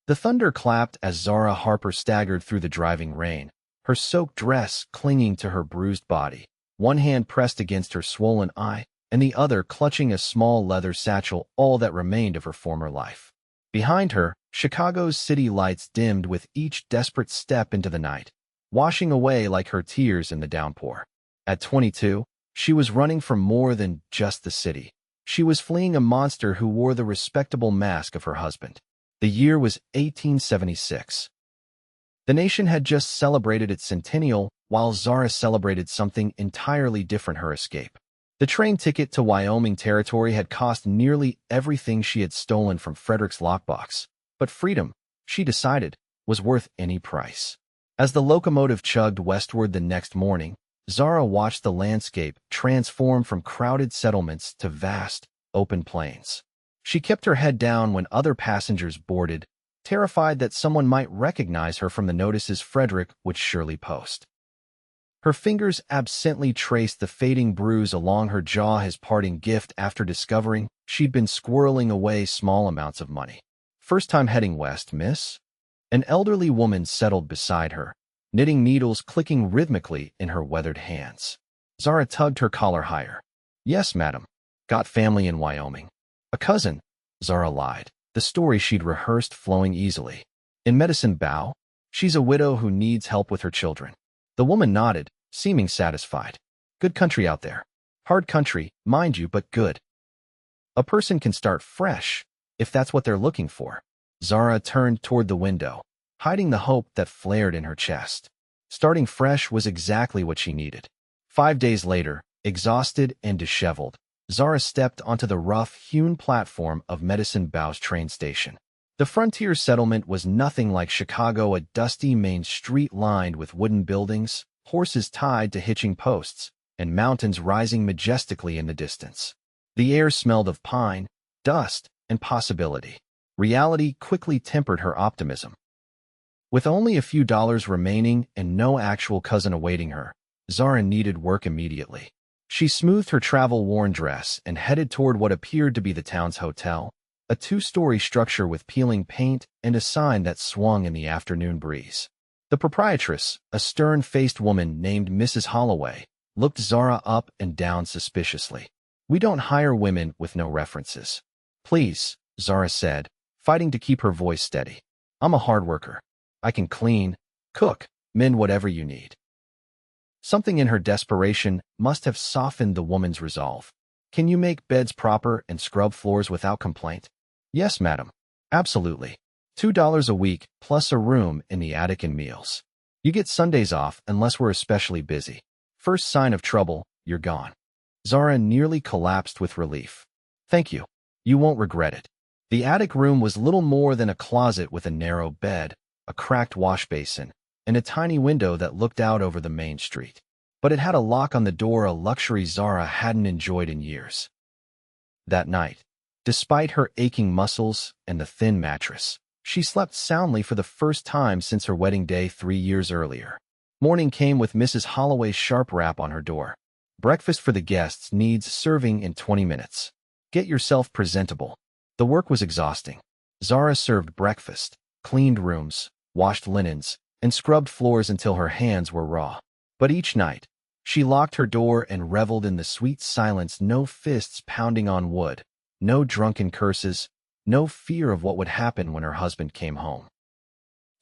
The thunder clapped as Zara Harper staggered through the driving rain, her soaked dress clinging to her bruised body, one hand pressed against her swollen eye, and the other clutching a small leather satchel, all that remained of her former life. Behind her, Chicago's city lights dimmed with each desperate step into the night, washing away like her tears in the downpour. At 22, she was running from more than just the city. She was fleeing a monster who wore the respectable mask of her husband. The year was 1876. The nation had just celebrated its centennial, while Zara celebrated something entirely different: her escape. The train ticket to Wyoming territory had cost nearly everything she had stolen from Frederick's lockbox, but freedom, she decided, was worth any price. As the locomotive chugged westward the next morning, Zara watched the landscape transform from crowded settlements to vast, open plains. She kept her head down when other passengers boarded, terrified that someone might recognize her from the notices Frederick would surely post. Her fingers absently traced the fading bruise along her jaw, his parting gift after discovering she'd been squirreling away small amounts of money. "First time heading west, miss?" An elderly woman settled beside her, knitting needles clicking rhythmically in her weathered hands. Zara tugged her collar higher. "Yes, madam. Got family in Wyoming." "A cousin," Zara lied, the story she'd rehearsed flowing easily. "In Medicine Bow, she's a widow who needs help with her children." The woman nodded, seeming satisfied. "Good country out there. Hard country, mind you, but good. A person can start fresh, if that's what they're looking for." Zara turned toward the window, hiding the hope that flared in her chest. Starting fresh was exactly what she needed. 5 days later, exhausted and disheveled, Zara stepped onto the rough-hewn platform of Medicine Bow's train station. The frontier settlement was nothing like Chicago, a dusty main street lined with wooden buildings, horses tied to hitching posts, and mountains rising majestically in the distance. The air smelled of pine, dust, and possibility. Reality quickly tempered her optimism. With only a few dollars remaining and no actual cousin awaiting her, Zara needed work immediately. She smoothed her travel-worn dress and headed toward what appeared to be the town's hotel, a 2-story structure with peeling paint and a sign that swung in the afternoon breeze. The proprietress, a stern-faced woman named Mrs. Holloway, looked Zara up and down suspiciously. "We don't hire women with no references." "Please," Zara said, fighting to keep her voice steady. "I'm a hard worker. I can clean, cook, mend whatever you need." Something in her desperation must have softened the woman's resolve. "Can you make beds proper and scrub floors without complaint?" "Yes, madam. Absolutely. $2 a week plus a room in the attic and meals. You get Sundays off unless we're especially busy. First sign of trouble, you're gone." Zara nearly collapsed with relief. "Thank you. You won't regret it." The attic room was little more than a closet with a narrow bed, a cracked wash basin, and a tiny window that looked out over the main street. But it had a lock on the door, a luxury Zara hadn't enjoyed in years. That night, despite her aching muscles and the thin mattress, she slept soundly for the first time since her wedding day 3 years earlier. Morning came with Mrs. Holloway's sharp rap on her door. "Breakfast for the guests needs serving in 20 minutes. Get yourself presentable." The work was exhausting. Zara served breakfast, cleaned rooms, washed linens, and scrubbed floors until her hands were raw. But each night, she locked her door and reveled in the sweet silence, no fists pounding on wood, no drunken curses, no fear of what would happen when her husband came home.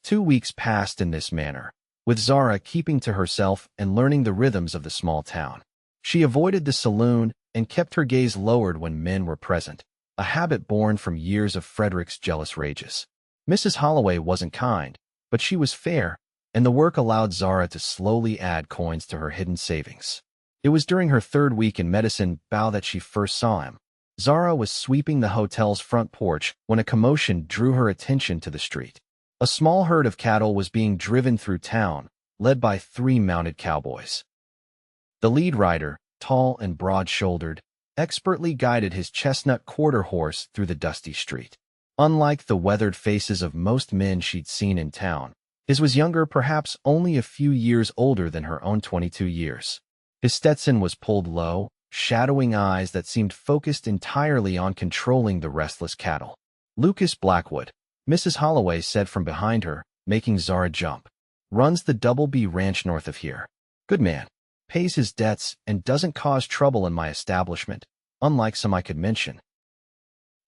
2 weeks passed in this manner, with Zara keeping to herself and learning the rhythms of the small town. She avoided the saloon and kept her gaze lowered when men were present, a habit born from years of Frederick's jealous rages. Mrs. Holloway wasn't kind, but she was fair, and the work allowed Zara to slowly add coins to her hidden savings. It was during her 3rd week in Medicine Bow that she first saw him. Zara was sweeping the hotel's front porch when a commotion drew her attention to the street. A small herd of cattle was being driven through town, led by 3 mounted cowboys. The lead rider, tall and broad-shouldered, expertly guided his chestnut quarter horse through the dusty street. Unlike the weathered faces of most men she'd seen in town, his was younger, perhaps only a few years older than her own 22 years. His Stetson was pulled low, shadowing eyes that seemed focused entirely on controlling the restless cattle. "Lucas Blackwood," Mrs. Holloway said from behind her, making Zara jump. Runs the Double B Ranch north of here. Good man. Pays his debts and doesn't cause trouble in my establishment, unlike some I could mention.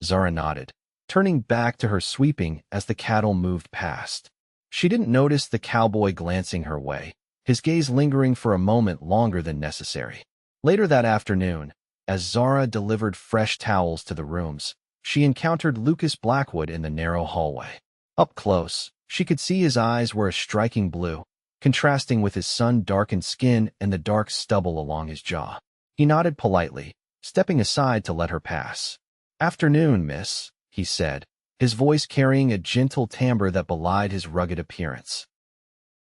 Zara nodded, turning back to her sweeping as the cattle moved past. She didn't notice the cowboy glancing her way, his gaze lingering for a moment longer than necessary. Later that afternoon, as Zara delivered fresh towels to the rooms, she encountered Lucas Blackwood in the narrow hallway. Up close, she could see his eyes were a striking blue, contrasting with his sun-darkened skin and the dark stubble along his jaw. He nodded politely, stepping aside to let her pass. "Afternoon, miss," he said, his voice carrying a gentle timbre that belied his rugged appearance.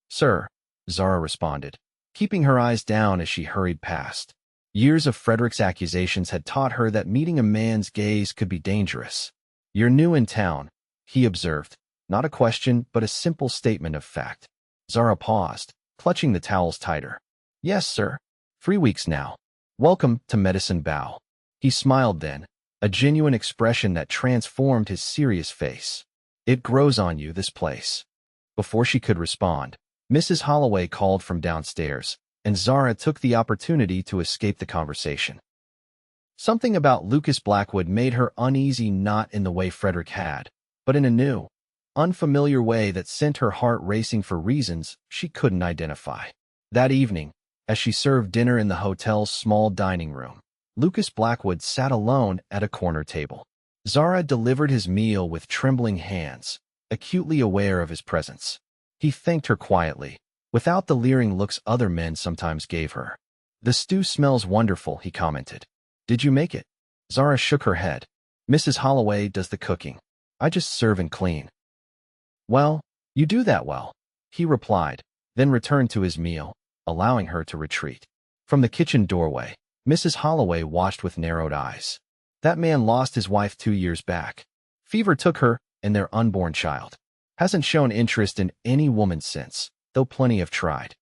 "Sir," Zara responded, keeping her eyes down as she hurried past. Years of Frederick's accusations had taught her that meeting a man's gaze could be dangerous. "You're new in town," he observed, not a question but a simple statement of fact. Zara paused, clutching the towels tighter. "Yes, sir. 3 weeks now. Welcome to Medicine Bow." He smiled then, a genuine expression that transformed his serious face. "It grows on you, this place." Before she could respond, Mrs. Holloway called from downstairs, and Zara took the opportunity to escape the conversation. Something about Lucas Blackwood made her uneasy, not in the way Frederick had, but in a new, unfamiliar way that sent her heart racing for reasons she couldn't identify. That evening, as she served dinner in the hotel's small dining room, Lucas Blackwood sat alone at a corner table. Zara delivered his meal with trembling hands, acutely aware of his presence. He thanked her quietly, without the leering looks other men sometimes gave her. "The stew smells wonderful," he commented. "Did you make it?" Zara shook her head. "Mrs. Holloway does the cooking. I just serve and clean." "Well, you do that well," he replied, then returned to his meal, allowing her to retreat. From the kitchen doorway, Mrs. Holloway watched with narrowed eyes. "That man lost his wife 2 years back. Fever took her and their unborn child. Hasn't shown interest in any woman since, though plenty have tried."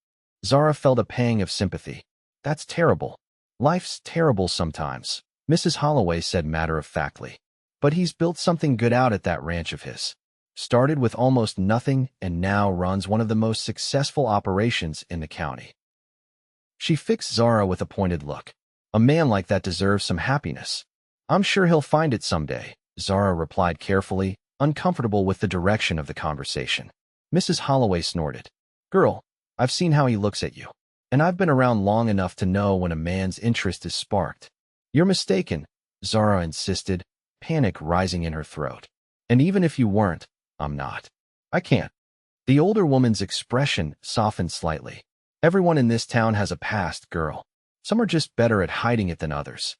Zara felt a pang of sympathy. "That's terrible. Life's terrible sometimes," Mrs. Holloway said matter-of-factly. "But he's built something good out at that ranch of his. Started with almost nothing and now runs one of the most successful operations in the county." She fixed Zara with a pointed look. "A man like that deserves some happiness." "I'm sure he'll find it someday," Zara replied carefully, uncomfortable with the direction of the conversation. Mrs. Holloway snorted. "Girl, I've seen how he looks at you, and I've been around long enough to know when a man's interest is sparked." "You're mistaken," Zara insisted, panic rising in her throat. "And even if you weren't, I'm not. I can't." The older woman's expression softened slightly. "Everyone in this town has a past, girl. Some are just better at hiding it than others.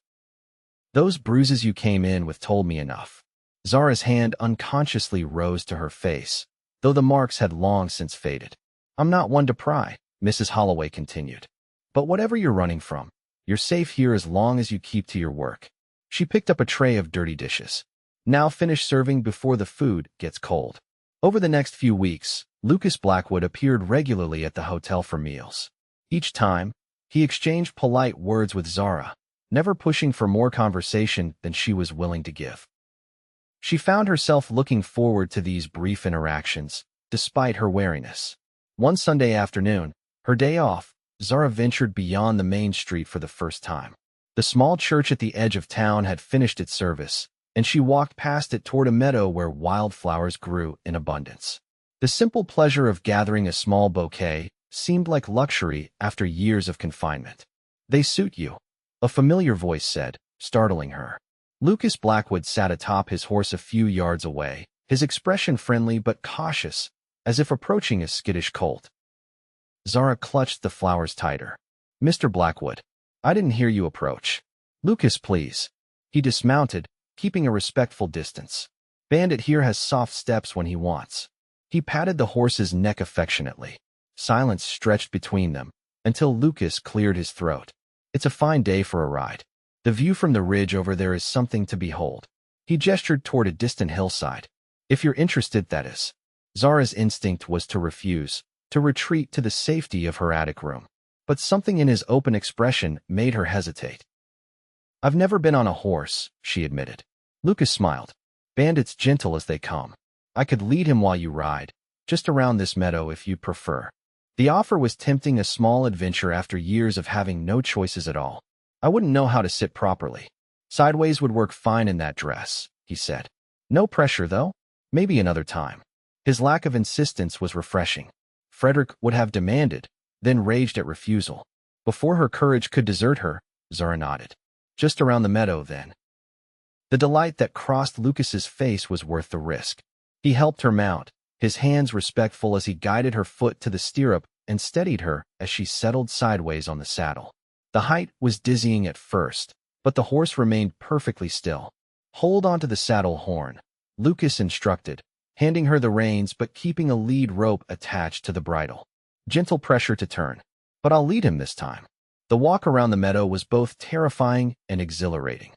Those bruises you came in with told me enough." Zara's hand unconsciously rose to her face, though the marks had long since faded. "I'm not one to pry," Mrs. Holloway continued. "But whatever you're running from, you're safe here as long as you keep to your work." She picked up a tray of dirty dishes. "Now finish serving before the food gets cold." Over the next few weeks, Lucas Blackwood appeared regularly at the hotel for meals. Each time, he exchanged polite words with Zara, never pushing for more conversation than she was willing to give. She found herself looking forward to these brief interactions, despite her wariness. One Sunday afternoon, her day off, Zara ventured beyond the main street for the first time. The small church at the edge of town had finished its service, and she walked past it toward a meadow where wildflowers grew in abundance. The simple pleasure of gathering a small bouquet seemed like luxury after years of confinement. "They suit you," a familiar voice said, startling her. Lucas Blackwood sat atop his horse a few yards away, his expression friendly but cautious, as if approaching a skittish colt. Zara clutched the flowers tighter. "Mr. Blackwood, I didn't hear you approach." "Lucas, please." He dismounted, keeping a respectful distance. "Bandit here has soft steps when he wants." He patted the horse's neck affectionately. Silence stretched between them, until Lucas cleared his throat. "It's a fine day for a ride. The view from the ridge over there is something to behold." He gestured toward a distant hillside. "If you're interested, that is." Zara's instinct was to refuse, to retreat to the safety of her attic room. But something in his open expression made her hesitate. "I've never been on a horse," she admitted. Lucas smiled. "Bandits gentle as they come. I could lead him while you ride, just around this meadow if you prefer. The offer was tempting, a small adventure after years of having no choices at all. I wouldn't know how to sit properly. Sideways would work fine in that dress, he said. No pressure, though. Maybe another time. His lack of insistence was refreshing. Frederick would have demanded, then raged at refusal. Before her courage could desert her, Zara nodded. Just around the meadow, then. The delight that crossed Lucas's face was worth the risk. He helped her mount, his hands respectful as he guided her foot to the stirrup and steadied her as she settled sideways on the saddle. The height was dizzying at first, but the horse remained perfectly still. Hold onto the saddle horn, Lucas instructed, handing her the reins but keeping a lead rope attached to the bridle. Gentle pressure to turn, but I'll lead him this time. The walk around the meadow was both terrifying and exhilarating.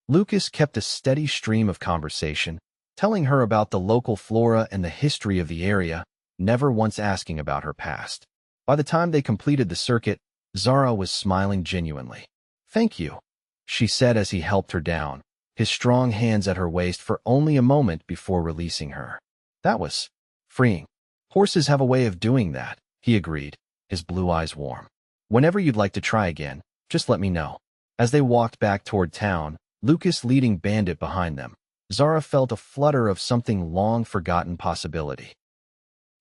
Lucas kept a steady stream of conversation, telling her about the local flora and the history of the area, never once asking about her past. By the time they completed the circuit, Zara was smiling genuinely. Thank you, she said as he helped her down, his strong hands at her waist for only a moment before releasing her. That was freeing. Horses have a way of doing that, he agreed, his blue eyes warm. Whenever you'd like to try again, just let me know. As they walked back toward town, Lucas leading Bandit behind them, Zara felt a flutter of something long-forgotten possibility.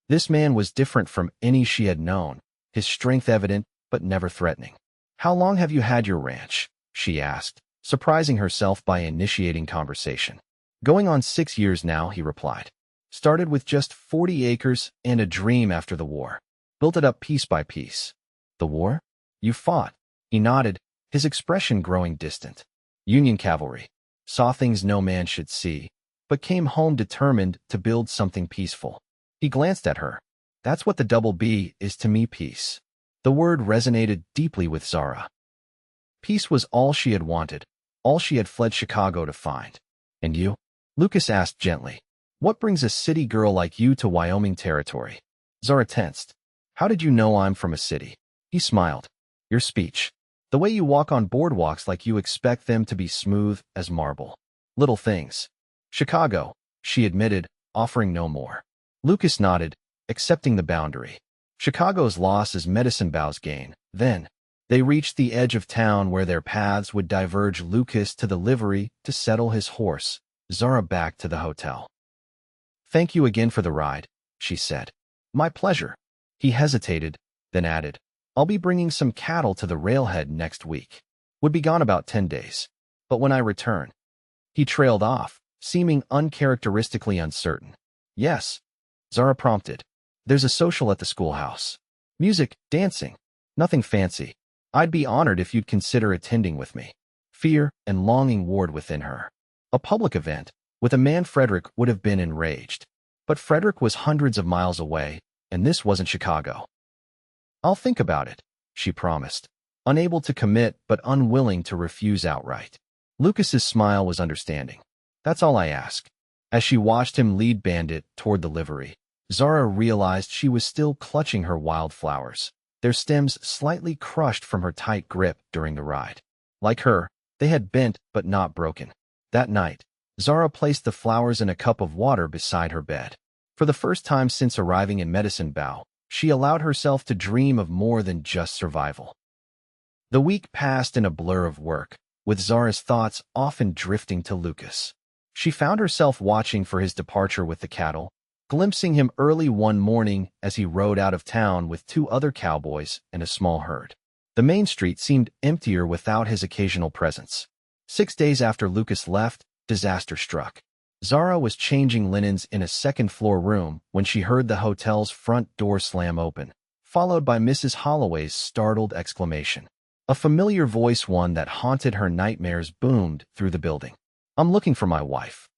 This man was different from any she had known, his strength evident but never threatening. How long have you had your ranch? She asked, surprising herself by initiating conversation. Going on 6 years now, he replied. Started with just 40 acres and a dream after the war. Built it up piece by piece. The war? You fought. He nodded, his expression growing distant. Union cavalry. Saw things no man should see, but came home determined to build something peaceful. He glanced at her. That's what the double B is to me, peace. The word resonated deeply with Zara. Peace was all she had wanted, all she had fled Chicago to find. And you? Lucas asked gently. What brings a city girl like you to Wyoming territory? Zara tensed. How did you know I'm from a city? He smiled. Your speech. The way you walk on boardwalks like you expect them to be smooth as marble. Little things. Chicago, she admitted, offering no more. Lucas nodded, accepting the boundary. Chicago's loss is Medicine Bow's gain. Then, they reached the edge of town where their paths would diverge. Lucas to the livery to settle his horse, Zara back to the hotel. Thank you again for the ride, she said. My pleasure. He hesitated, then added, I'll be bringing some cattle to the railhead next week. Would be gone about 10 days. But when I return. He trailed off, seeming uncharacteristically uncertain. Yes, Zara prompted. There's a social at the schoolhouse. Music, dancing. Nothing fancy. I'd be honored if you'd consider attending with me. Fear and longing warred within her. A public event, with a man Frederick would have been enraged. But Frederick was hundreds of miles away, and this wasn't Chicago. I'll think about it, she promised, unable to commit but unwilling to refuse outright. Lucas's smile was understanding. That's all I ask. As she watched him lead Bandit toward the livery, Zara realized she was still clutching her wildflowers, their stems slightly crushed from her tight grip during the ride. Like her, they had bent but not broken. That night, Zara placed the flowers in a cup of water beside her bed. For the first time since arriving in Medicine Bow, she allowed herself to dream of more than just survival. The week passed in a blur of work, with Zara's thoughts often drifting to Lucas. She found herself watching for his departure with the cattle, glimpsing him early one morning as he rode out of town with 2 other cowboys and a small herd. The main street seemed emptier without his occasional presence. 6 days after Lucas left, disaster struck. Zara was changing linens in a second-floor room when she heard the hotel's front door slam open, followed by Mrs. Holloway's startled exclamation. A familiar voice, one that haunted her nightmares, boomed through the building. I'm looking for my wife.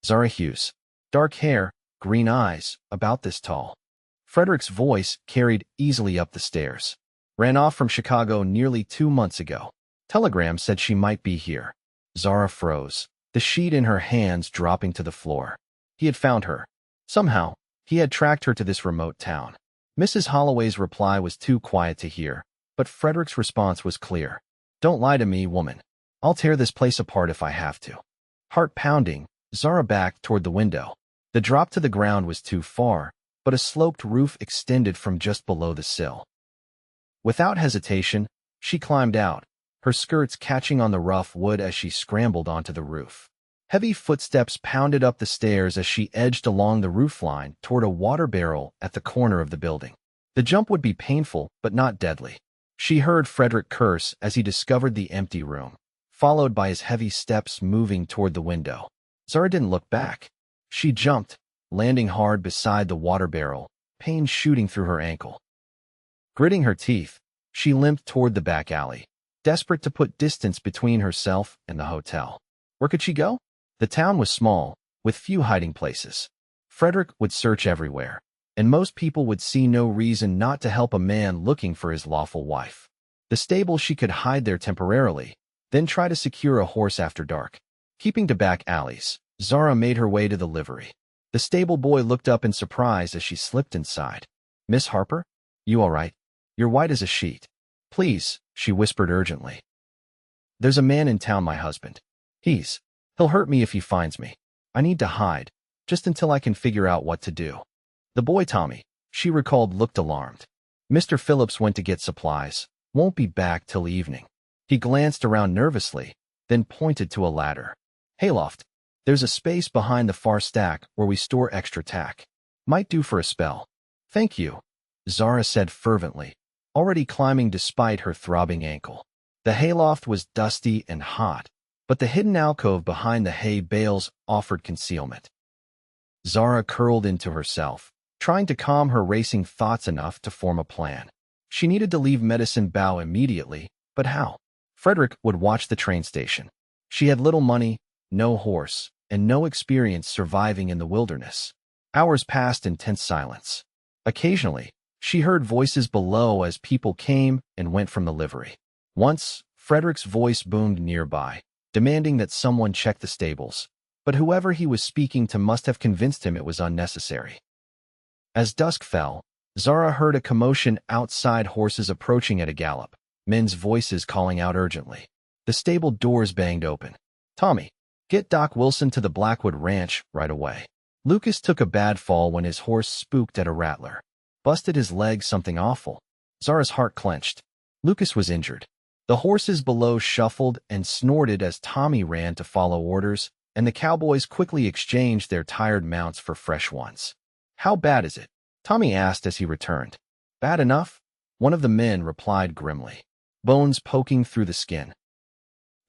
Zara Hughes. Dark hair, green eyes, about this tall. Frederick's voice carried easily up the stairs. Ran off from Chicago nearly 2 months ago. Telegram said she might be here. Zara froze, the sheet in her hands dropping to the floor. He had found her. Somehow, he had tracked her to this remote town. Mrs. Holloway's reply was too quiet to hear, but Frederick's response was clear. Don't lie to me, woman. I'll tear this place apart if I have to. Heart pounding, Zara backed toward the window. The drop to the ground was too far, but a sloped roof extended from just below the sill. Without hesitation, she climbed out, her skirts catching on the rough wood as she scrambled onto the roof. Heavy footsteps pounded up the stairs as she edged along the roofline toward a water barrel at the corner of the building. The jump would be painful, but not deadly. She heard Frederick curse as he discovered the empty room, followed by his heavy steps moving toward the window. Zara didn't look back. She jumped, landing hard beside the water barrel, pain shooting through her ankle. Gritting her teeth, she limped toward the back alley, desperate to put distance between herself and the hotel. Where could she go? The town was small, with few hiding places. Frederick would search everywhere, and most people would see no reason not to help a man looking for his lawful wife. The stable, she could hide there temporarily, then try to secure a horse after dark. Keeping to back alleys, Zara made her way to the livery. The stable boy looked up in surprise as she slipped inside. "Miss Harper? You all right? You're white as a sheet." "Please," she whispered urgently. "There's a man in town, my husband. He'll hurt me if he finds me. I need to hide, just until I can figure out what to do." The boy Tommy, she recalled, looked alarmed. "Mr. Phillips went to get supplies. Won't be back till evening." He glanced around nervously, then pointed to a ladder. "Hayloft. There's a space behind the far stack where we store extra tack. Might do for a spell." "Thank you," Zara said fervently, already climbing despite her throbbing ankle. The hayloft was dusty and hot, but the hidden alcove behind the hay bales offered concealment. Zara curled into herself, trying to calm her racing thoughts enough to form a plan. She needed to leave Medicine Bow immediately, but how? Frederick would watch the train station. She had little money, no horse, and no experience surviving in the wilderness. Hours passed in tense silence. Occasionally, she heard voices below as people came and went from the livery. Once, Frederick's voice boomed nearby, demanding that someone check the stables, but whoever he was speaking to must have convinced him it was unnecessary. As dusk fell, Zara heard a commotion outside, horses approaching at a gallop, men's voices calling out urgently. The stable doors banged open. "Tommy, get Doc Wilson to the Blackwood Ranch right away." Lucas took a bad fall when his horse spooked at a rattler. Busted his leg, something awful. Zara's heart clenched. Lucas was injured. The horses below shuffled and snorted as Tommy ran to follow orders, and the cowboys quickly exchanged their tired mounts for fresh ones. "How bad is it?" Tommy asked as he returned. "Bad enough," one of the men replied grimly, bones poking through the skin.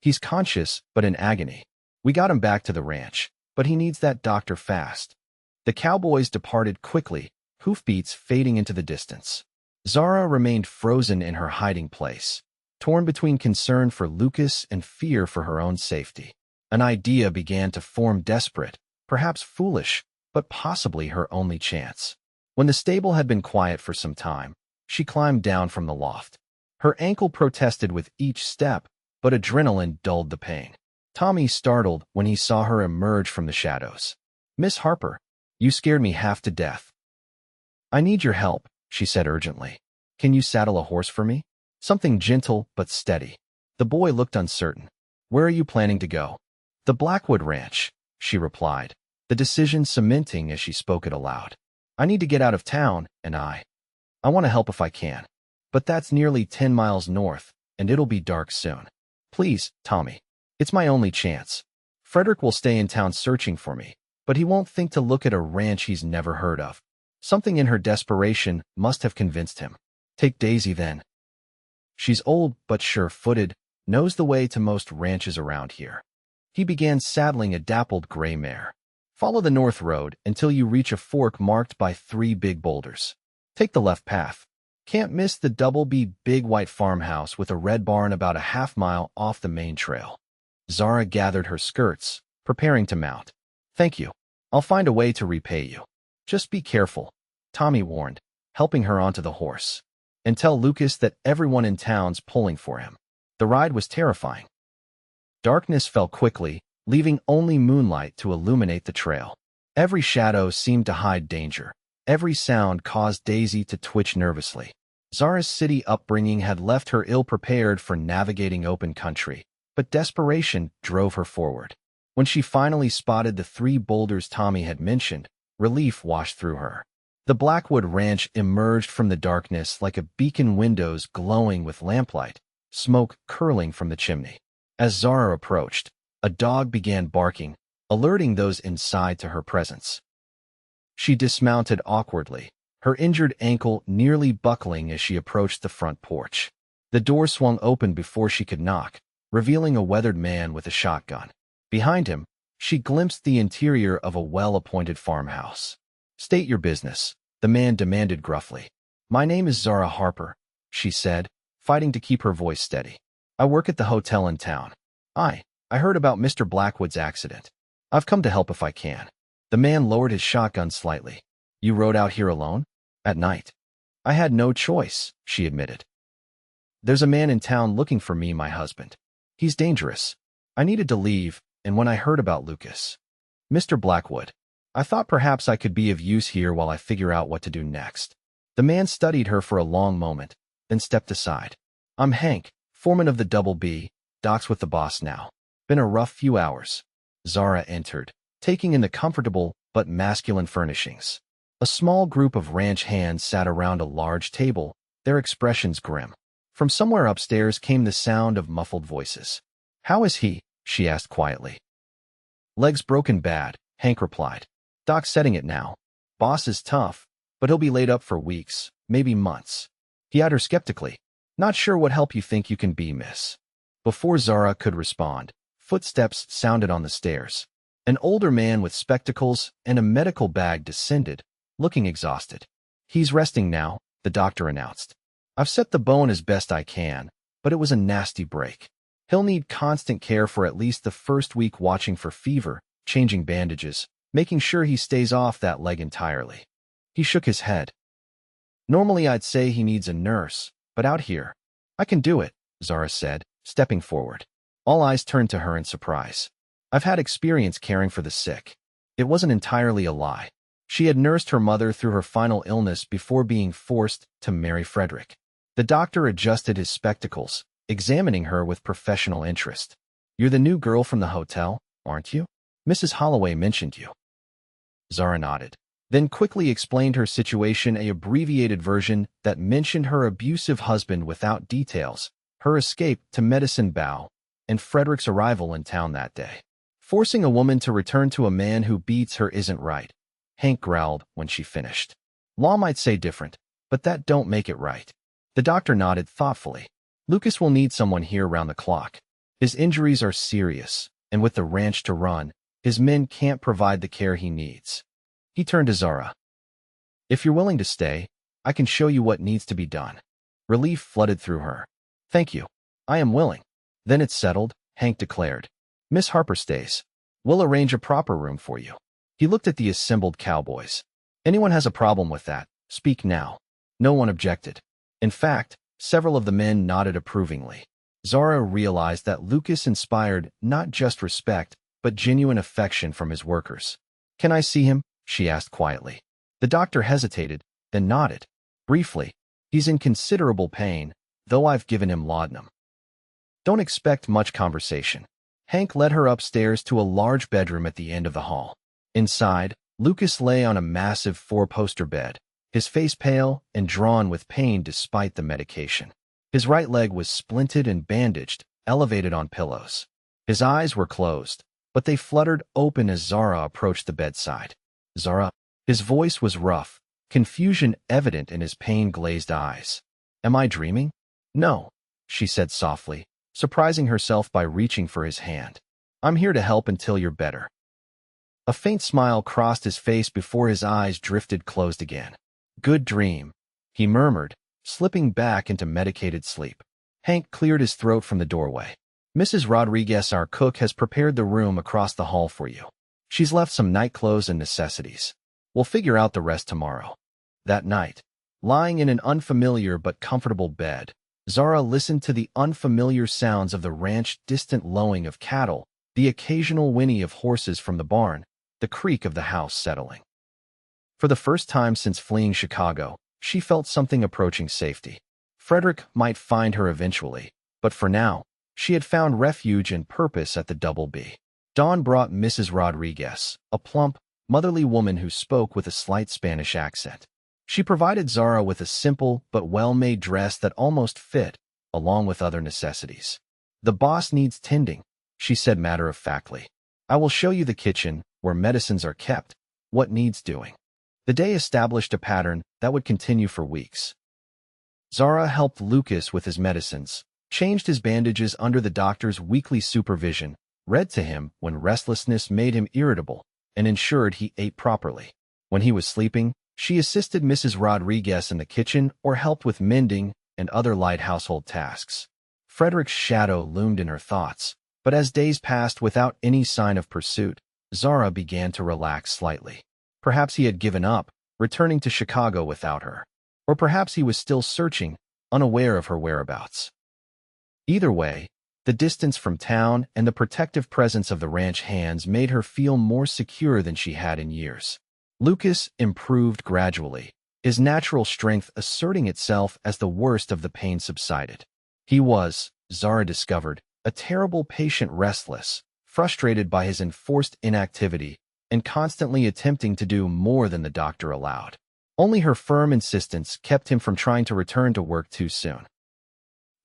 "He's conscious, but in agony. We got him back to the ranch, but he needs that doctor fast." The cowboys departed quickly, hoofbeats fading into the distance. Zara remained frozen in her hiding place, torn between concern for Lucas and fear for her own safety. An idea began to form, desperate, perhaps foolish, but possibly her only chance. When the stable had been quiet for some time, she climbed down from the loft. Her ankle protested with each step, but adrenaline dulled the pain. Tommy startled when he saw her emerge from the shadows. "Miss Harper, you scared me half to death." "I need your help," she said urgently. "Can you saddle a horse for me? Something gentle but steady." The boy looked uncertain. "Where are you planning to go?" "The Blackwood Ranch," she replied, the decision cementing as she spoke it aloud. "I need to get out of town, and I want to help if I can. But that's nearly 10 miles north, and it'll be dark soon. Please, Tommy. It's my only chance. Frederick will stay in town searching for me, but he won't think to look at a ranch he's never heard of." Something in her desperation must have convinced him. "Take Daisy then. She's old but sure-footed, knows the way to most ranches around here." He began saddling a dappled gray mare. "Follow the north road until you reach a fork marked by 3 big boulders. Take the left path. Can't miss the Double B big white farmhouse with a red barn about a half-mile off the main trail." Zara gathered her skirts, preparing to mount. "Thank you. I'll find a way to repay you. Just be careful," Tommy warned, helping her onto the horse. "And tell Lucas that everyone in town's pulling for him." The ride was terrifying. Darkness fell quickly, leaving only moonlight to illuminate the trail. Every shadow seemed to hide danger. Every sound caused Daisy to twitch nervously. Zara's city upbringing had left her ill-prepared for navigating open country, but desperation drove her forward. When she finally spotted the 3 boulders Tommy had mentioned, Relief washed through her. The Blackwood Ranch emerged from the darkness like a beacon, windows glowing with lamplight, smoke curling from the chimney. As Zara approached, a dog began barking, alerting those inside to her presence. She dismounted awkwardly, her injured ankle nearly buckling as she approached the front porch. The door swung open before she could knock, revealing a weathered man with a shotgun. Behind him, she glimpsed the interior of a well-appointed farmhouse. "State your business," the man demanded gruffly. "My name is Zara Harper," she said, fighting to keep her voice steady. "I work at the hotel in town. I heard about Mr. Blackwood's accident. I've come to help if I can." The man lowered his shotgun slightly. "You rode out here alone? At night?" "I had no choice," she admitted. "There's a man in town looking for me, my husband. He's dangerous. I needed to leave, and when I heard about Lucas, Mr. Blackwood, I thought perhaps I could be of use here while I figure out what to do next." The man studied her for a long moment, then stepped aside. "I'm Hank, foreman of the Double B, docks with the boss now. Been a rough few hours." Zara entered, taking in the comfortable but masculine furnishings. A small group of ranch hands sat around a large table, their expressions grim. From somewhere upstairs came the sound of muffled voices. "How is he?" she asked quietly. "Legs broken bad," Hank replied. "Doc's setting it now. Boss is tough, but he'll be laid up for weeks, maybe months." He eyed her skeptically. "Not sure what help you think you can be, miss." Before Zara could respond, footsteps sounded on the stairs. An older man with spectacles and a medical bag descended, looking exhausted. "He's resting now," the doctor announced. "I've set the bone as best I can, but it was a nasty break. He'll need constant care for at least the first week, watching for fever, changing bandages, making sure he stays off that leg entirely." He shook his head. "Normally I'd say he needs a nurse, but out here, I can do it," Zara said, stepping forward. All eyes turned to her in surprise. "I've had experience caring for the sick." It wasn't entirely a lie. She had nursed her mother through her final illness before being forced to marry Frederick. The doctor adjusted his spectacles, examining her with professional interest. "You're the new girl from the hotel, aren't you? Mrs. Holloway mentioned you." Zara nodded, then quickly explained her situation, an abbreviated version that mentioned her abusive husband without details, her escape to Medicine Bow, and Frederick's arrival in town that day. "Forcing a woman to return to a man who beats her isn't right," Hank growled when she finished. "Law might say different, but that don't make it right." The doctor nodded thoughtfully. "Lucas will need someone here round the clock. His injuries are serious, and with the ranch to run, his men can't provide the care he needs." He turned to Zara. "If you're willing to stay, I can show you what needs to be done." Relief flooded through her. "Thank you. I am willing." "Then it's settled," Hank declared. "Miss Harper stays. We'll arrange a proper room for you." He looked at the assembled cowboys. "Anyone has a problem with that, speak now." No one objected. In fact, several of the men nodded approvingly. Zara realized that Lucas inspired not just respect, but genuine affection from his workers. "Can I see him?" she asked quietly. The doctor hesitated, then nodded. Briefly, "He's in considerable pain, though I've given him laudanum." "Don't expect much conversation." Hank led her upstairs to a large bedroom at the end of the hall. Inside, Lucas lay on a massive four-poster bed, his face pale and drawn with pain despite the medication. His right leg was splinted and bandaged, elevated on pillows. His eyes were closed, but they fluttered open as Zara approached the bedside. "Zara." His voice was rough, confusion evident in his pain-glazed eyes. "Am I dreaming?" "No," she said softly, surprising herself by reaching for his hand. "I'm here to help until you're better." A faint smile crossed his face before his eyes drifted closed again. "Good dream," he murmured, slipping back into medicated sleep. Hank cleared his throat from the doorway. "Mrs. Rodriguez, our cook, has prepared the room across the hall for you. She's left some nightclothes and necessities. We'll figure out the rest tomorrow." That night, lying in an unfamiliar but comfortable bed, Zara listened to the unfamiliar sounds of the ranch, distant lowing of cattle, the occasional whinny of horses from the barn, the creak of the house settling. For the first time since fleeing Chicago, she felt something approaching safety. Frederick might find her eventually, but for now, she had found refuge and purpose at the Double B. Dawn brought Mrs. Rodriguez, a plump, motherly woman who spoke with a slight Spanish accent. She provided Zara with a simple but well-made dress that almost fit, along with other necessities. "The boss needs tending," she said matter-of-factly. "I will show you the kitchen, where medicines are kept, what needs doing." The day established a pattern that would continue for weeks. Zara helped Lucas with his medicines, changed his bandages under the doctor's weekly supervision, read to him when restlessness made him irritable, and ensured he ate properly. When he was sleeping, she assisted Mrs. Rodriguez in the kitchen or helped with mending and other light household tasks. Frederick's shadow loomed in her thoughts, but as days passed without any sign of pursuit, Zara began to relax slightly. Perhaps he had given up, returning to Chicago without her. Or perhaps he was still searching, unaware of her whereabouts. Either way, the distance from town and the protective presence of the ranch hands made her feel more secure than she had in years. Lucas improved gradually, his natural strength asserting itself as the worst of the pain subsided. He was, Zara discovered, a terrible patient, restless, frustrated by his enforced inactivity, and constantly attempting to do more than the doctor allowed. Only her firm insistence kept him from trying to return to work too soon.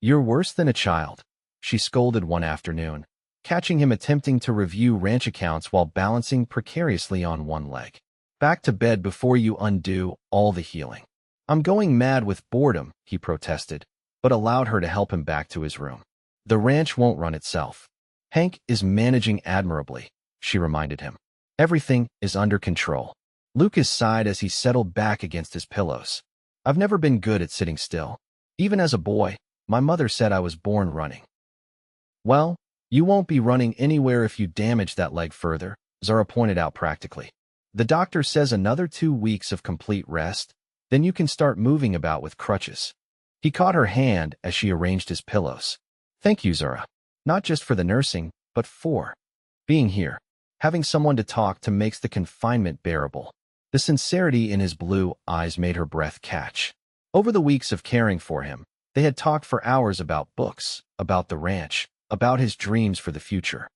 "You're worse than a child," she scolded one afternoon, catching him attempting to review ranch accounts while balancing precariously on one leg. "Back to bed before you undo all the healing." "I'm going mad with boredom," he protested, but allowed her to help him back to his room. "The ranch won't run itself. Hank is managing admirably," she reminded him. "Everything is under control." Lucas sighed as he settled back against his pillows. "I've never been good at sitting still. Even as a boy, my mother said I was born running." "Well, you won't be running anywhere if you damage that leg further," Zara pointed out practically. "The doctor says another 2 weeks of complete rest, then you can start moving about with crutches." He caught her hand as she arranged his pillows. "Thank you, Zara. Not just for the nursing, but for being here. Having someone to talk to makes the confinement bearable." The sincerity in his blue eyes made her breath catch. Over the weeks of caring for him, they had talked for hours about books, about the ranch, about his dreams for the future.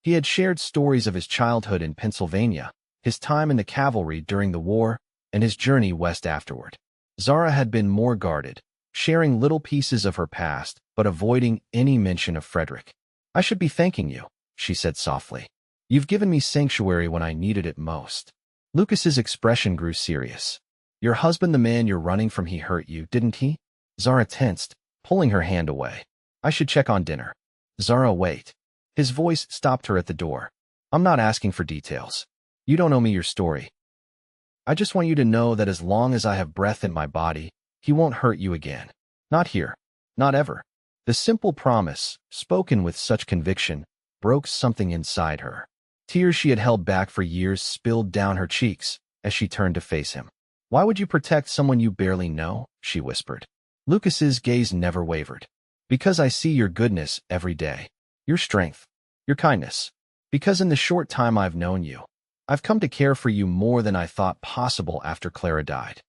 He had shared stories of his childhood in Pennsylvania, his time in the cavalry during the war, and his journey west afterward. Zara had been more guarded, sharing little pieces of her past, but avoiding any mention of Frederick. "I should be thanking you," she said softly. "You've given me sanctuary when I needed it most." Lucas's expression grew serious. "Your husband, the man you're running from, he hurt you, didn't he?" Zara tensed, pulling her hand away. "I should check on dinner." "Zara, wait." His voice stopped her at the door. "I'm not asking for details. You don't owe me your story. I just want you to know that as long as I have breath in my body, he won't hurt you again. Not here. Not ever." The simple promise, spoken with such conviction, broke something inside her. Tears she had held back for years spilled down her cheeks as she turned to face him. "Why would you protect someone you barely know?" she whispered. Lucas's gaze never wavered. "Because I see your goodness every day. Your strength. Your kindness. Because in the short time I've known you, I've come to care for you more than I thought possible after Clara died."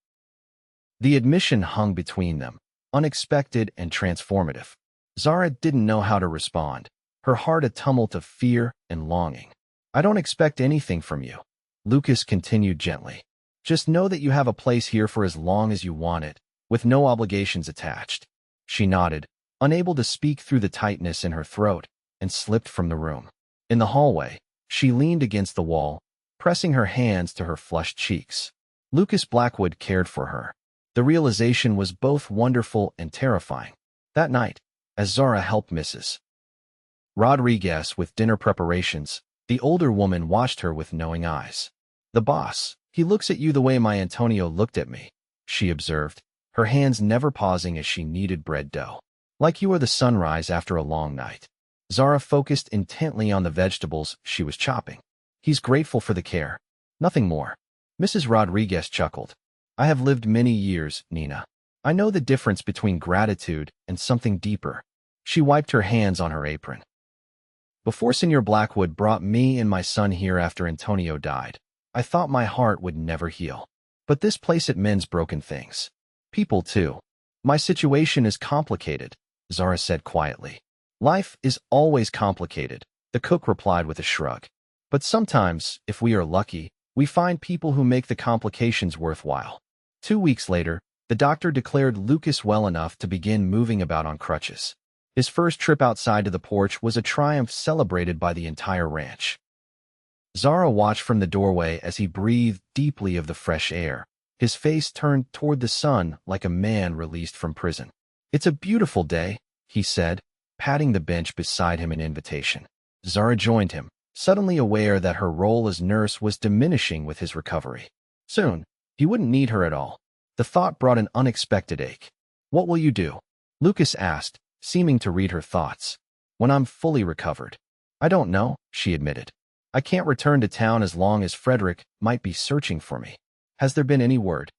The admission hung between them, unexpected and transformative. Zara didn't know how to respond, her heart a tumult of fear and longing. "I don't expect anything from you," Lucas continued gently. "Just know that you have a place here for as long as you want it, with no obligations attached." She nodded, unable to speak through the tightness in her throat, and slipped from the room. In the hallway, she leaned against the wall, pressing her hands to her flushed cheeks. Lucas Blackwood cared for her. The realization was both wonderful and terrifying. That night, as Zara helped Mrs. Rodriguez with dinner preparations, the older woman watched her with knowing eyes. "The boss, he looks at you the way my Antonio looked at me," she observed, her hands never pausing as she kneaded bread dough. "Like you are the sunrise after a long night." Zara focused intently on the vegetables she was chopping. "He's grateful for the care. Nothing more." Mrs. Rodriguez chuckled. "I have lived many years, Nina. I know the difference between gratitude and something deeper." She wiped her hands on her apron. "Before Senor Blackwood brought me and my son here after Antonio died, I thought my heart would never heal. But this place it mends broken things. People, too. My situation is complicated," Zara said quietly. "Life is always complicated," the cook replied with a shrug. "But sometimes, if we are lucky, We find people who make the complications worthwhile. 2 weeks later, the doctor declared Lucas well enough to begin moving about on crutches. His first trip outside to the porch was a triumph celebrated by the entire ranch. Zara watched from the doorway as he breathed deeply of the fresh air, his face turned toward the sun like a man released from prison. "It's a beautiful day," he said, patting the bench beside him in invitation. Zara joined him, suddenly aware that her role as nurse was diminishing with his recovery. Soon, he wouldn't need her at all. The thought brought an unexpected ache. "What will you do?" Lucas asked, seeming to read her thoughts. "When I'm fully recovered." "I don't know," she admitted. "I can't return to town as long as Frederick might be searching for me." "Has there been any word?"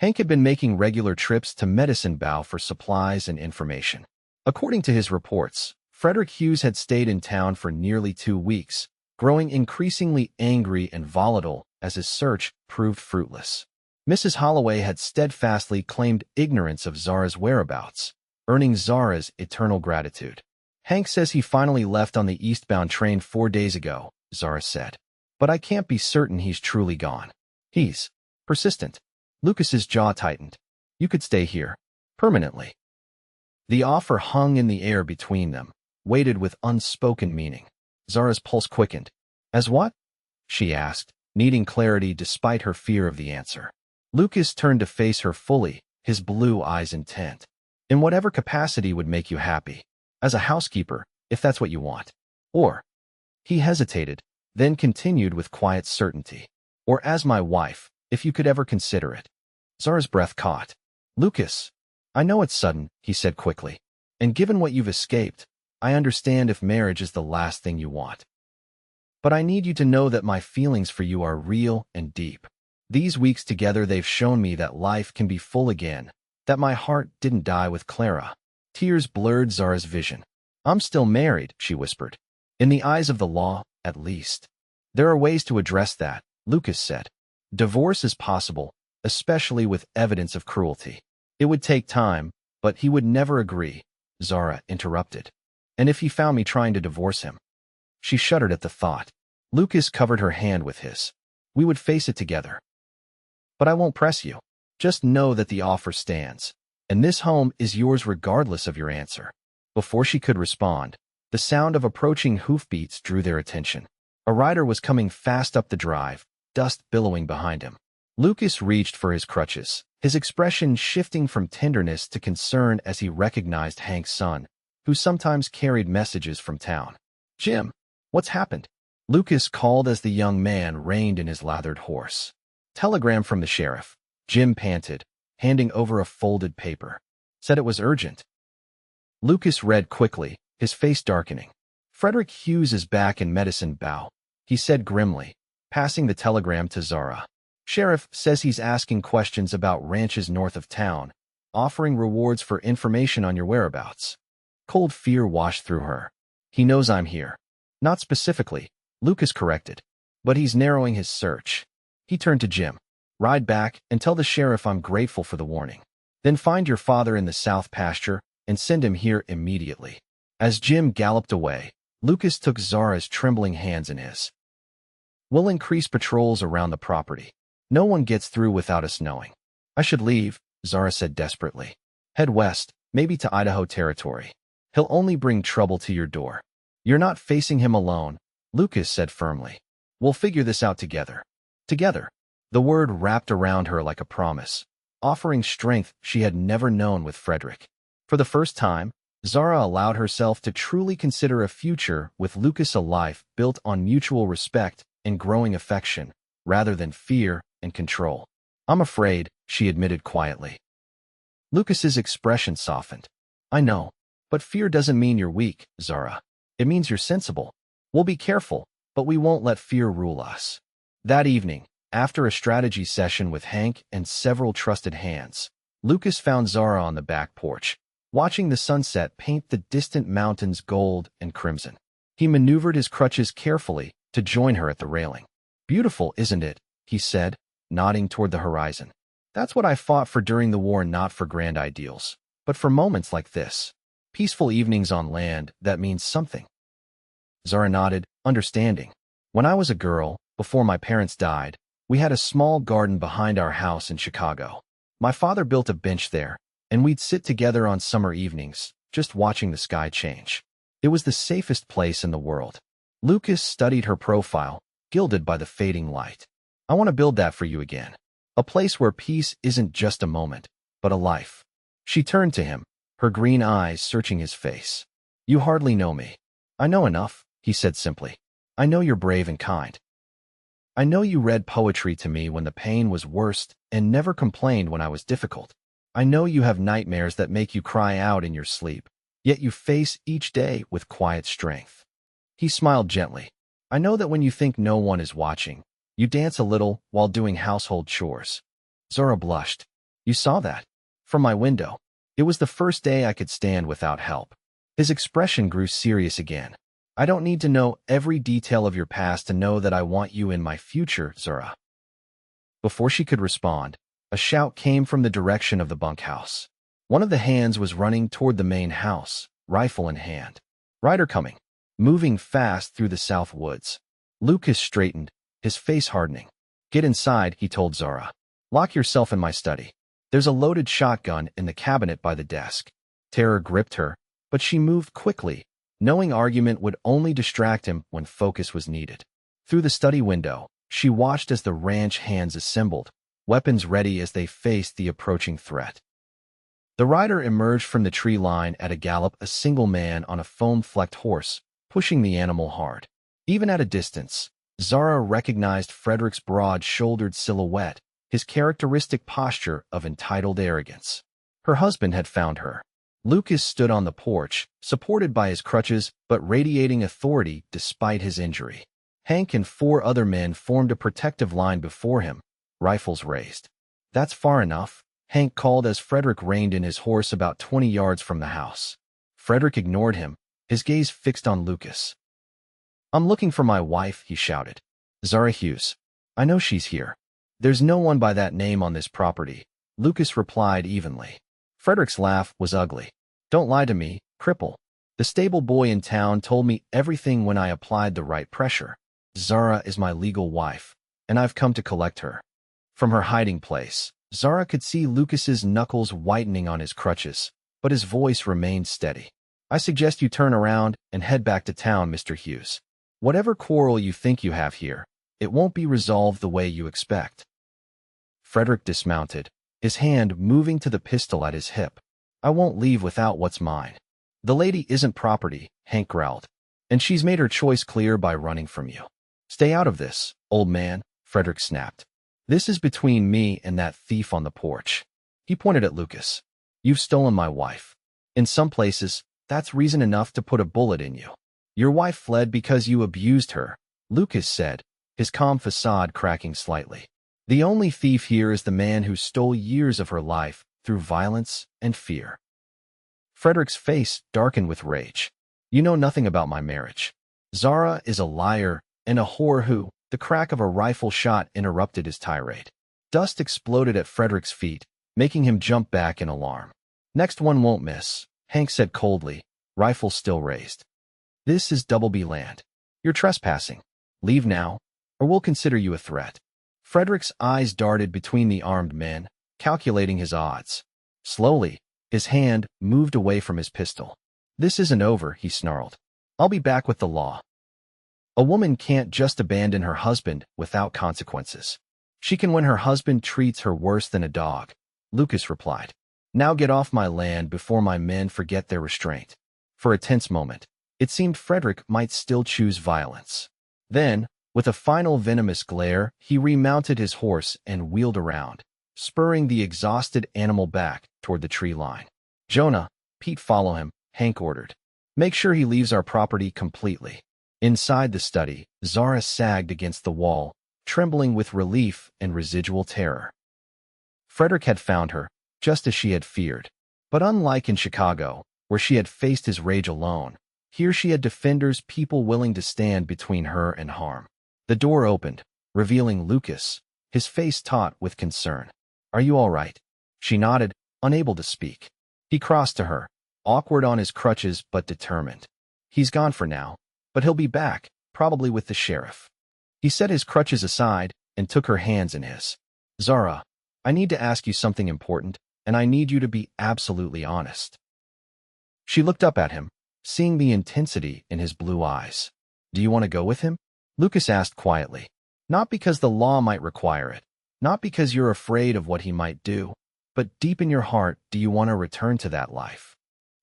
Hank had been making regular trips to Medicine Bow for supplies and information. According to his reports, Frederick Hughes had stayed in town for nearly 2 weeks, growing increasingly angry and volatile as his search proved fruitless. Mrs. Holloway had steadfastly claimed ignorance of Zara's whereabouts, earning Zara's eternal gratitude. "Hank says he finally left on the eastbound train 4 days ago," Zara said. "But I can't be certain he's truly gone. He's persistent." Lucas's jaw tightened. "You could stay here. Permanently." The offer hung in the air between them, weighted with unspoken meaning. Zara's pulse quickened. "As what?" she asked, needing clarity despite her fear of the answer. Lucas turned to face her fully, his blue eyes intent. "In whatever capacity would make you happy. As a housekeeper, if that's what you want. Or—" he hesitated, then continued with quiet certainty. "Or as my wife, if you could ever consider it." Zara's breath caught. "Lucas, I know it's sudden," he said quickly. "And given what you've escaped, I understand if marriage is the last thing you want. But I need you to know that my feelings for you are real and deep. These weeks together they've shown me that life can be full again, that my heart didn't die with Clara." Tears blurred Zara's vision. "I'm still married," she whispered. "In the eyes of the law, at least." "There are ways to address that," Lucas said. "Divorce is possible, especially with evidence of cruelty." "It would take time, but he would never agree," Zara interrupted. "And if he found me trying to divorce him?" She shuddered at the thought. Lucas covered her hand with his. "We would face it together. But I won't press you. Just know that the offer stands, and this home is yours regardless of your answer." Before she could respond, the sound of approaching hoofbeats drew their attention. A rider was coming fast up the drive, dust billowing behind him. Lucas reached for his crutches, his expression shifting from tenderness to concern as he recognized Hank's son, who sometimes carried messages from town. "Jim, what's happened?" Lucas called as the young man reined in his lathered horse. "Telegram from the sheriff," Jim panted, handing over a folded paper. "Said it was urgent." Lucas read quickly, his face darkening. "Frederick Hughes is back in Medicine Bow," he said grimly, passing the telegram to Zara. "Sheriff says he's asking questions about ranches north of town, offering rewards for information on your whereabouts." Cold fear washed through her. "He knows I'm here." "Not specifically," Lucas corrected, "but he's narrowing his search." He turned to Jim. "Ride back and tell the sheriff I'm grateful for the warning. Then find your father in the south pasture and send him here immediately." As Jim galloped away, Lucas took Zara's trembling hands in his. "We'll increase patrols around the property. No one gets through without us knowing." "I should leave," Zara said desperately. "Head west, maybe to Idaho territory. He'll only bring trouble to your door." "You're not facing him alone," Lucas said firmly. "We'll figure this out together." Together. The word wrapped around her like a promise, offering strength she had never known with Frederick. For the first time, Zara allowed herself to truly consider a future with Lucas, a life built on mutual respect and growing affection, rather than fear and control. "I'm afraid," she admitted quietly. Lucas's expression softened. "I know, but fear doesn't mean you're weak, Zara. It means you're sensible. We'll be careful, but we won't let fear rule us." That evening, after a strategy session with Hank and several trusted hands, Lucas found Zara on the back porch, watching the sunset paint the distant mountains gold and crimson. He maneuvered his crutches carefully to join her at the railing. "Beautiful, isn't it?" he said, nodding toward the horizon. "That's what I fought for during the war, not for grand ideals, but for moments like this. Peaceful evenings on land that means something." Zara nodded, understanding. "When I was a girl, Before my parents died, we had a small garden behind our house in Chicago. My father built a bench there, and we'd sit together on summer evenings, just watching the sky change. It was the safest place in the world. Lucas studied her profile, gilded by the fading light. I want to build that for you again. A place where peace isn't just a moment, but a life. She turned to him, her green eyes searching his face. You hardly know me. I know enough, he said simply. I know you're brave and kind. I know you read poetry to me when the pain was worst and never complained when I was difficult. I know you have nightmares that make you cry out in your sleep, yet you face each day with quiet strength. He smiled gently. I know that when you think no one is watching, you dance a little while doing household chores. Zara blushed. You saw that? From my window. It was the first day I could stand without help. His expression grew serious again. I don't need to know every detail of your past to know that I want you in my future, Zara. Before she could respond, a shout came from the direction of the bunkhouse. One of the hands was running toward the main house, rifle in hand. Rider coming, moving fast through the south woods. Lucas straightened, his face hardening. Get inside, he told Zara. Lock yourself in my study. There's a loaded shotgun in the cabinet by the desk. Terror gripped her, but she moved quickly, knowing argument would only distract him when focus was needed. Through the study window, she watched as the ranch hands assembled, weapons ready as they faced the approaching threat. The rider emerged from the tree line at a gallop, a single man on a foam-flecked horse, pushing the animal hard. Even at a distance, Zara recognized Frederick's broad-shouldered silhouette, his characteristic posture of entitled arrogance. Her husband had found her. Lucas stood on the porch, supported by his crutches but radiating authority despite his injury. Hank and 4 other men formed a protective line before him, rifles raised. That's far enough, Hank called as Frederick reined in his horse about 20 yards from the house. Frederick ignored him, his gaze fixed on Lucas. I'm looking for my wife, he shouted. Zara Hughes. I know she's here. There's no one by that name on this property, Lucas replied evenly. Frederick's laugh was ugly. Don't lie to me, cripple. The stable boy in town told me everything when I applied the right pressure. Zara is my legal wife, and I've come to collect her. From her hiding place, Zara could see Lucas's knuckles whitening on his crutches, but his voice remained steady. I suggest you turn around and head back to town, Mr. Hughes. Whatever quarrel you think you have here, it won't be resolved the way you expect. Frederick dismounted, his hand moving to the pistol at his hip. I won't leave without what's mine. The lady isn't property, Hank growled, and she's made her choice clear by running from you. Stay out of this, old man, Frederick snapped. This is between me and that thief on the porch. He pointed at Lucas. You've stolen my wife. In some places, that's reason enough to put a bullet in you. Your wife fled because you abused her, Lucas said, his calm facade cracking slightly. The only thief here is the man who stole years of her life through violence and fear. Frederick's face darkened with rage. You know nothing about my marriage. Zara is a liar and a whore who, the crack of a rifle shot interrupted his tirade. Dust exploded at Frederick's feet, making him jump back in alarm. Next one won't miss, Hank said coldly, rifle still raised. This is Double B land. You're trespassing. Leave now, or we'll consider you a threat. Frederick's eyes darted between the armed men, calculating his odds. Slowly, his hand moved away from his pistol. This isn't over, he snarled. I'll be back with the law. A woman can't just abandon her husband without consequences. She can when her husband treats her worse than a dog, Lucas replied. Now get off my land before my men forget their restraint. For a tense moment, it seemed Frederick might still choose violence. Then, with a final venomous glare, he remounted his horse and wheeled around, spurring the exhausted animal back toward the tree line. Jonah, Pete, follow him, Hank ordered. Make sure he leaves our property completely. Inside the study, Zara sagged against the wall, trembling with relief and residual terror. Frederick had found her, just as she had feared. But unlike in Chicago, where she had faced his rage alone, here she had defenders, people willing to stand between her and harm. The door opened, revealing Lucas, his face taut with concern. Are you all right? She nodded, unable to speak. He crossed to her, awkward on his crutches but determined. He's gone for now, but he'll be back, probably with the sheriff. He set his crutches aside and took her hands in his. Zara, I need to ask you something important, and I need you to be absolutely honest. She looked up at him, seeing the intensity in his blue eyes. Do you want to go with him? Lucas asked quietly. Not because the law might require it, not because you're afraid of what he might do, but deep in your heart, do you want to return to that life?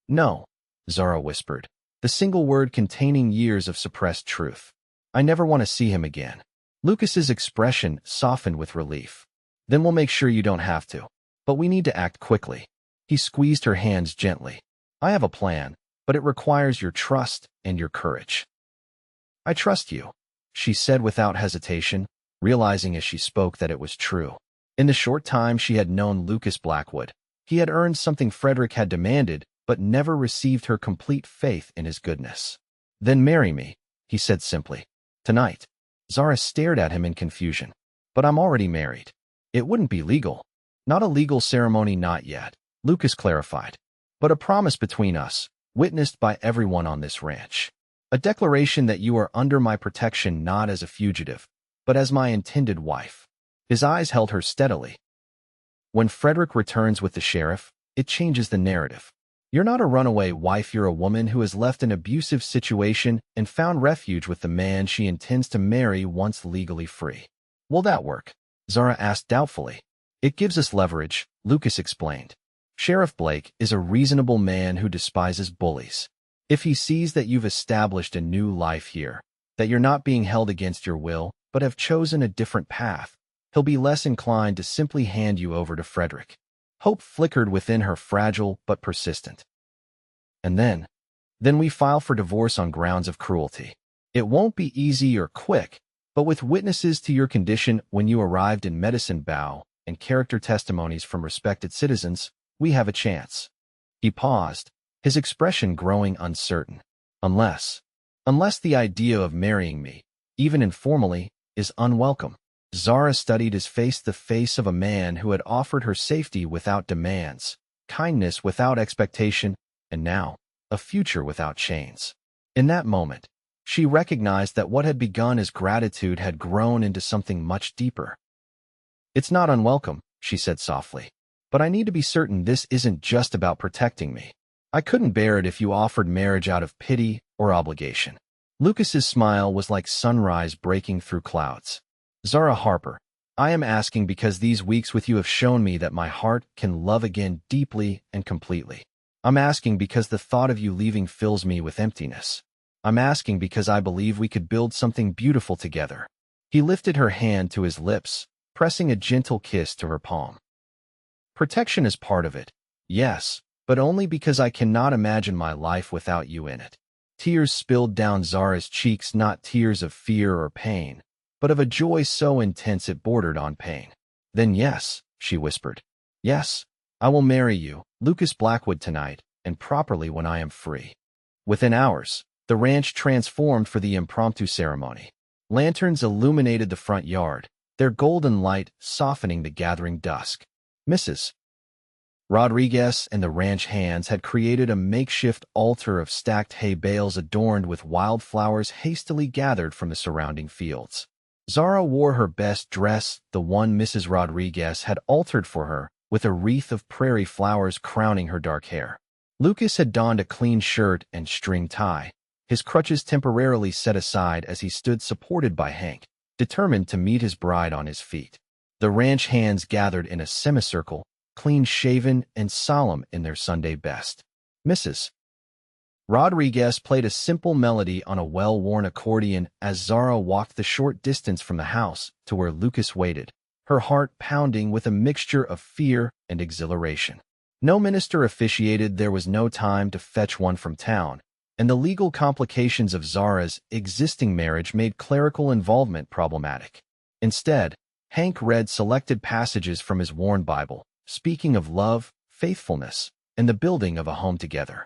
No, Zara whispered, the single word containing years of suppressed truth. I never want to see him again. Lucas's expression softened with relief. Then we'll make sure you don't have to. But we need to act quickly. He squeezed her hands gently. I have a plan, but it requires your trust and your courage. I trust you, she said without hesitation, realizing as she spoke that it was true. In the short time she had known Lucas Blackwood, he had earned something Frederick had demanded, but never received her complete faith in his goodness. Then marry me, he said simply. Tonight. Zara stared at him in confusion. But I'm already married. It wouldn't be legal. Not a legal ceremony, not yet, Lucas clarified. But a promise between us, witnessed by everyone on this ranch. A declaration that you are under my protection not as a fugitive, but as my intended wife. His eyes held her steadily. When Frederick returns with the sheriff, it changes the narrative. You're not a runaway wife, you're a woman who has left an abusive situation and found refuge with the man she intends to marry once legally free. Will that work? Zara asked doubtfully. It gives us leverage, Lucas explained. Sheriff Blake is a reasonable man who despises bullies. If he sees that you've established a new life here, that you're not being held against your will, but have chosen a different path, he'll be less inclined to simply hand you over to Frederick. Hope flickered within her, fragile but persistent. And then we file for divorce on grounds of cruelty. It won't be easy or quick, but with witnesses to your condition when you arrived in Medicine Bow and character testimonies from respected citizens, we have a chance. He paused, his expression growing uncertain. Unless the idea of marrying me, even informally, is unwelcome. Zara studied his face, the face of a man who had offered her safety without demands, kindness without expectation, and now, a future without chains. In that moment, she recognized that what had begun as gratitude had grown into something much deeper. It's not unwelcome, she said softly, but I need to be certain this isn't just about protecting me. I couldn't bear it if you offered marriage out of pity or obligation. Lucas's smile was like sunrise breaking through clouds. Zara Harper, I am asking because these weeks with you have shown me that my heart can love again deeply and completely. I'm asking because the thought of you leaving fills me with emptiness. I'm asking because I believe we could build something beautiful together. He lifted her hand to his lips, pressing a gentle kiss to her palm. Protection is part of it, yes, but only because I cannot imagine my life without you in it. Tears spilled down Zara's cheeks, not tears of fear or pain, but of a joy so intense it bordered on pain. Then yes, she whispered. Yes, I will marry you, Lucas Blackwood, tonight, and properly when I am free. Within hours, the ranch transformed for the impromptu ceremony. Lanterns illuminated the front yard, their golden light softening the gathering dusk. Mrs. Rodriguez and the ranch hands had created a makeshift altar of stacked hay bales adorned with wildflowers hastily gathered from the surrounding fields. Zara wore her best dress, the one Mrs. Rodriguez had altered for her, with a wreath of prairie flowers crowning her dark hair. Lucas had donned a clean shirt and string tie, his crutches temporarily set aside as he stood supported by Hank, determined to meet his bride on his feet. The ranch hands gathered in a semicircle, clean-shaven and solemn in their Sunday best. Mrs. Rodriguez played a simple melody on a well-worn accordion as Zara walked the short distance from the house to where Lucas waited, her heart pounding with a mixture of fear and exhilaration. No minister officiated, there was no time to fetch one from town, and the legal complications of Zara's existing marriage made clerical involvement problematic. Instead, Hank read selected passages from his worn Bible, speaking of love, faithfulness, and the building of a home together.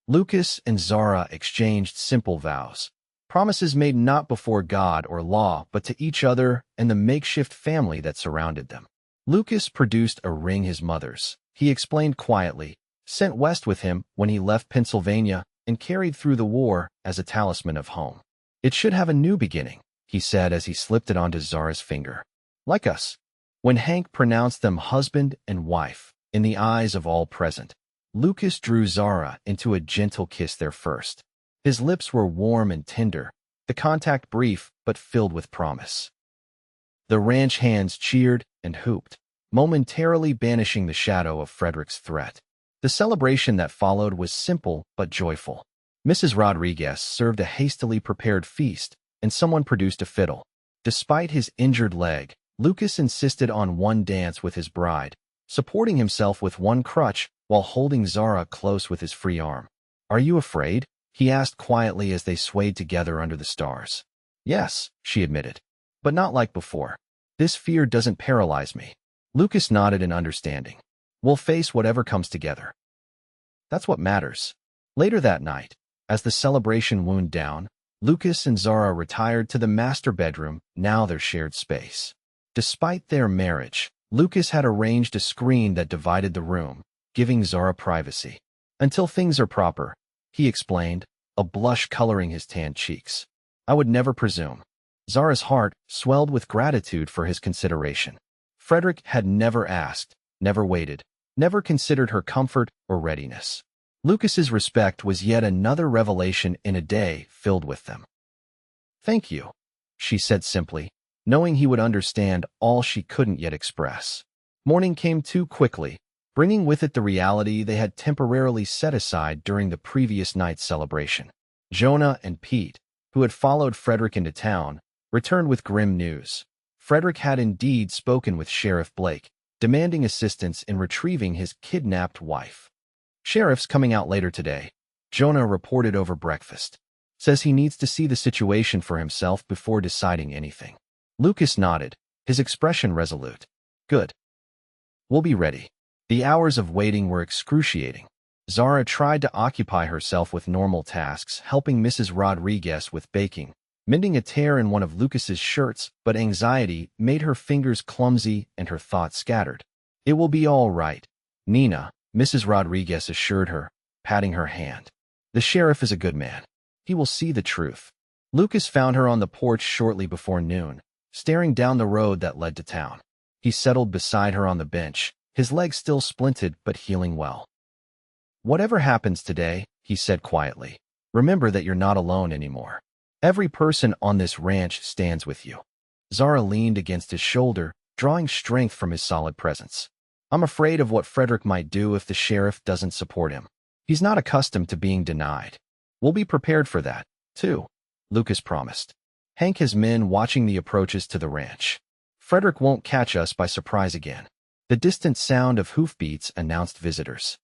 Lucas and Zara exchanged simple vows, promises made not before God or law but to each other and the makeshift family that surrounded them. Lucas produced a ring, his mother's, he explained quietly, sent west with him when he left Pennsylvania and carried through the war as a talisman of home. It should have a new beginning, he said as he slipped it onto Zara's finger. Like us. When Hank pronounced them husband and wife, in the eyes of all present, Lucas drew Zara into a gentle kiss there first. His lips were warm and tender, the contact brief but filled with promise. The ranch hands cheered and hooped, momentarily banishing the shadow of Frederick's threat. The celebration that followed was simple but joyful. Mrs. Rodriguez served a hastily prepared feast, and someone produced a fiddle. Despite his injured leg, Lucas insisted on one dance with his bride, supporting himself with one crutch while holding Zara close with his free arm. "Are you afraid?" he asked quietly as they swayed together under the stars. "Yes," she admitted, "but not like before. This fear doesn't paralyze me." Lucas nodded in understanding. "We'll face whatever comes together." That's what matters. Later that night, as the celebration wound down, Lucas and Zara retired to the master bedroom, now their shared space. Despite their marriage, Lucas had arranged a screen that divided the room, giving Zara privacy. "Until things are proper," he explained, a blush coloring his tanned cheeks. "I would never presume." Zara's heart swelled with gratitude for his consideration. Frederick had never asked, never waited, never considered her comfort or readiness. Lucas's respect was yet another revelation in a day filled with them. "Thank you," she said simply, knowing he would understand all she couldn't yet express. Morning came too quickly, bringing with it the reality they had temporarily set aside during the previous night's celebration. Jonah and Pete, who had followed Frederick into town, returned with grim news. Frederick had indeed spoken with Sheriff Blake, demanding assistance in retrieving his kidnapped wife. "Sheriff's coming out later today," Jonah reported over breakfast. "Says he needs to see the situation for himself before deciding anything." Lucas nodded, his expression resolute. "Good. We'll be ready." The hours of waiting were excruciating. Zara tried to occupy herself with normal tasks, helping Mrs. Rodriguez with baking, mending a tear in one of Lucas's shirts, but anxiety made her fingers clumsy and her thoughts scattered. "It will be all right, Nina," Mrs. Rodriguez assured her, patting her hand. "The sheriff is a good man. He will see the truth." Lucas found her on the porch shortly before noon, staring down the road that led to town. He settled beside her on the bench, his legs still splinted but healing well. "Whatever happens today," he said quietly, "remember that you're not alone anymore. Every person on this ranch stands with you." Zara leaned against his shoulder, drawing strength from his solid presence. "I'm afraid of what Frederick might do if the sheriff doesn't support him. He's not accustomed to being denied. We'll be prepared for that, too," Lucas promised. "Hank has men watching the approaches to the ranch. Frederick won't catch us by surprise again." The distant sound of hoofbeats announced visitors.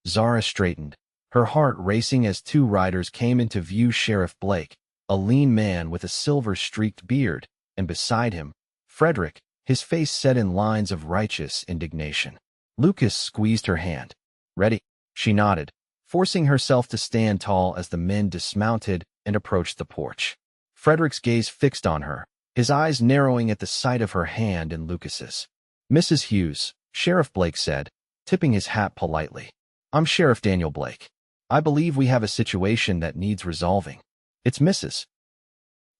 Zara straightened, her heart racing as two riders came into view. Sheriff Blake, a lean man with a silver-streaked beard, and beside him, Frederick, his face set in lines of righteous indignation. Lucas squeezed her hand. "Ready?" She nodded, forcing herself to stand tall as the men dismounted and approached the porch. Frederick's gaze fixed on her, his eyes narrowing at the sight of her hand in Lucas's. "Mrs. Hughes," Sheriff Blake said, tipping his hat politely. "I'm Sheriff Daniel Blake. I believe we have a situation that needs resolving." "It's Mrs.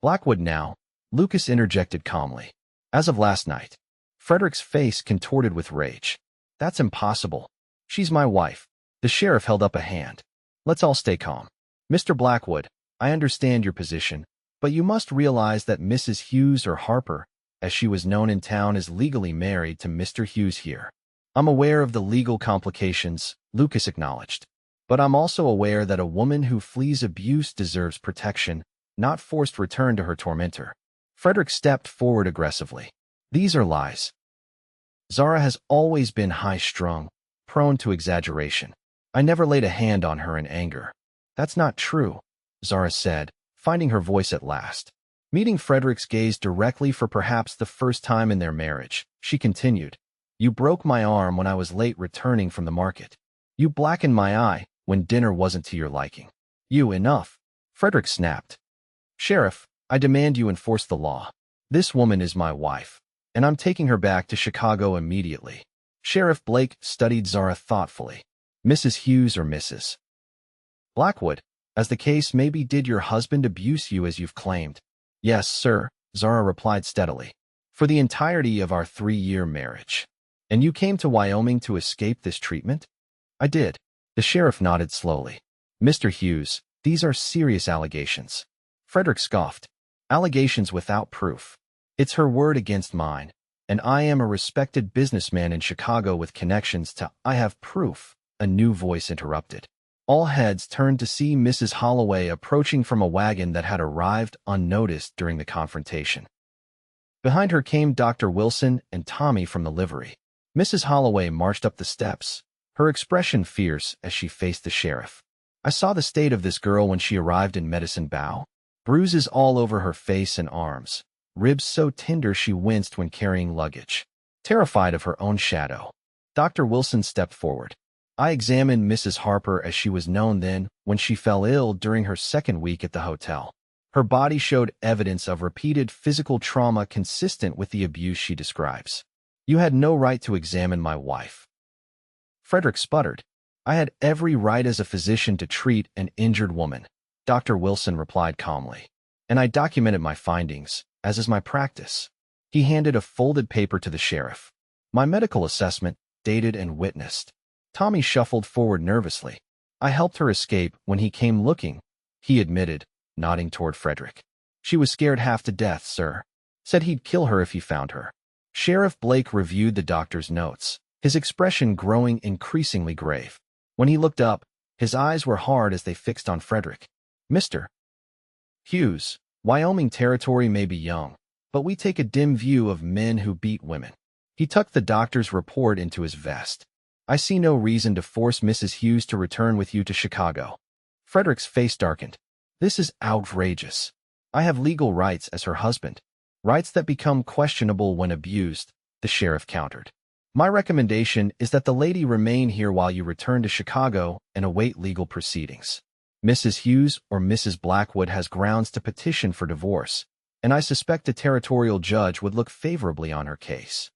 Blackwood now," Lucas interjected calmly. "As of last night." Frederick's face contorted with rage. "That's impossible. She's my wife." The sheriff held up a hand. "Let's all stay calm. Mr. Blackwood, I understand your position, but you must realize that Mrs. Hughes, or Harper, as she was known in town, is legally married to Mr. Hughes here." "I'm aware of the legal complications," Lucas acknowledged. "But I'm also aware that a woman who flees abuse deserves protection, not forced return to her tormentor." Frederick stepped forward aggressively. "These are lies. Zara has always been high-strung, prone to exaggeration. I never laid a hand on her in anger." "That's not true," Zara said, finding her voice at last. Meeting Frederick's gaze directly for perhaps the first time in their marriage, she continued, "You broke my arm when I was late returning from the market. You blackened my eye when dinner wasn't to your liking. Enough." Frederick snapped. "Sheriff, I demand you enforce the law. This woman is my wife, and I'm taking her back to Chicago immediately." Sheriff Blake studied Zara thoughtfully. "Mrs. Hughes or Mrs. Blackwood, as the case may be, did your husband abuse you as you've claimed?" Yes, sir, Zara replied steadily. For the entirety of our 3-year marriage. And you came to Wyoming to escape this treatment? I did. The sheriff nodded slowly. Mr. Hughes, these are serious allegations. Frederick scoffed. Allegations without proof. It's her word against mine. And I am a respected businessman in Chicago with connections to— I have proof, a new voice interrupted. All heads turned to see Mrs. Holloway approaching from a wagon that had arrived unnoticed during the confrontation. Behind her came Dr. Wilson and Tommy from the livery. Mrs. Holloway marched up the steps, her expression fierce as she faced the sheriff. I saw the state of this girl when she arrived in Medicine Bow. Bruises all over her face and arms, ribs so tender she winced when carrying luggage. Terrified of her own shadow, Dr. Wilson stepped forward. I examined Mrs. Harper as she was known then when she fell ill during her 2nd week at the hotel. Her body showed evidence of repeated physical trauma consistent with the abuse she describes. You had no right to examine my wife. Frederick sputtered. I had every right as a physician to treat an injured woman, Dr. Wilson replied calmly. And I documented my findings, as is my practice. He handed a folded paper to the sheriff. My medical assessment, dated and witnessed. Tommy shuffled forward nervously. I helped her escape when he came looking, he admitted, nodding toward Frederick. She was scared half to death, sir. Said he'd kill her if he found her. Sheriff Blake reviewed the doctor's notes, his expression growing increasingly grave. When he looked up, his eyes were hard as they fixed on Frederick. Mr. Hughes, Wyoming territory may be young, but we take a dim view of men who beat women. He tucked the doctor's report into his vest. I see no reason to force Mrs. Hughes to return with you to Chicago. Frederick's face darkened. This is outrageous. I have legal rights as her husband. Rights that become questionable when abused, the sheriff countered. My recommendation is that the lady remain here while you return to Chicago and await legal proceedings. Mrs. Hughes or Mrs. Blackwood has grounds to petition for divorce, and I suspect a territorial judge would look favorably on her case.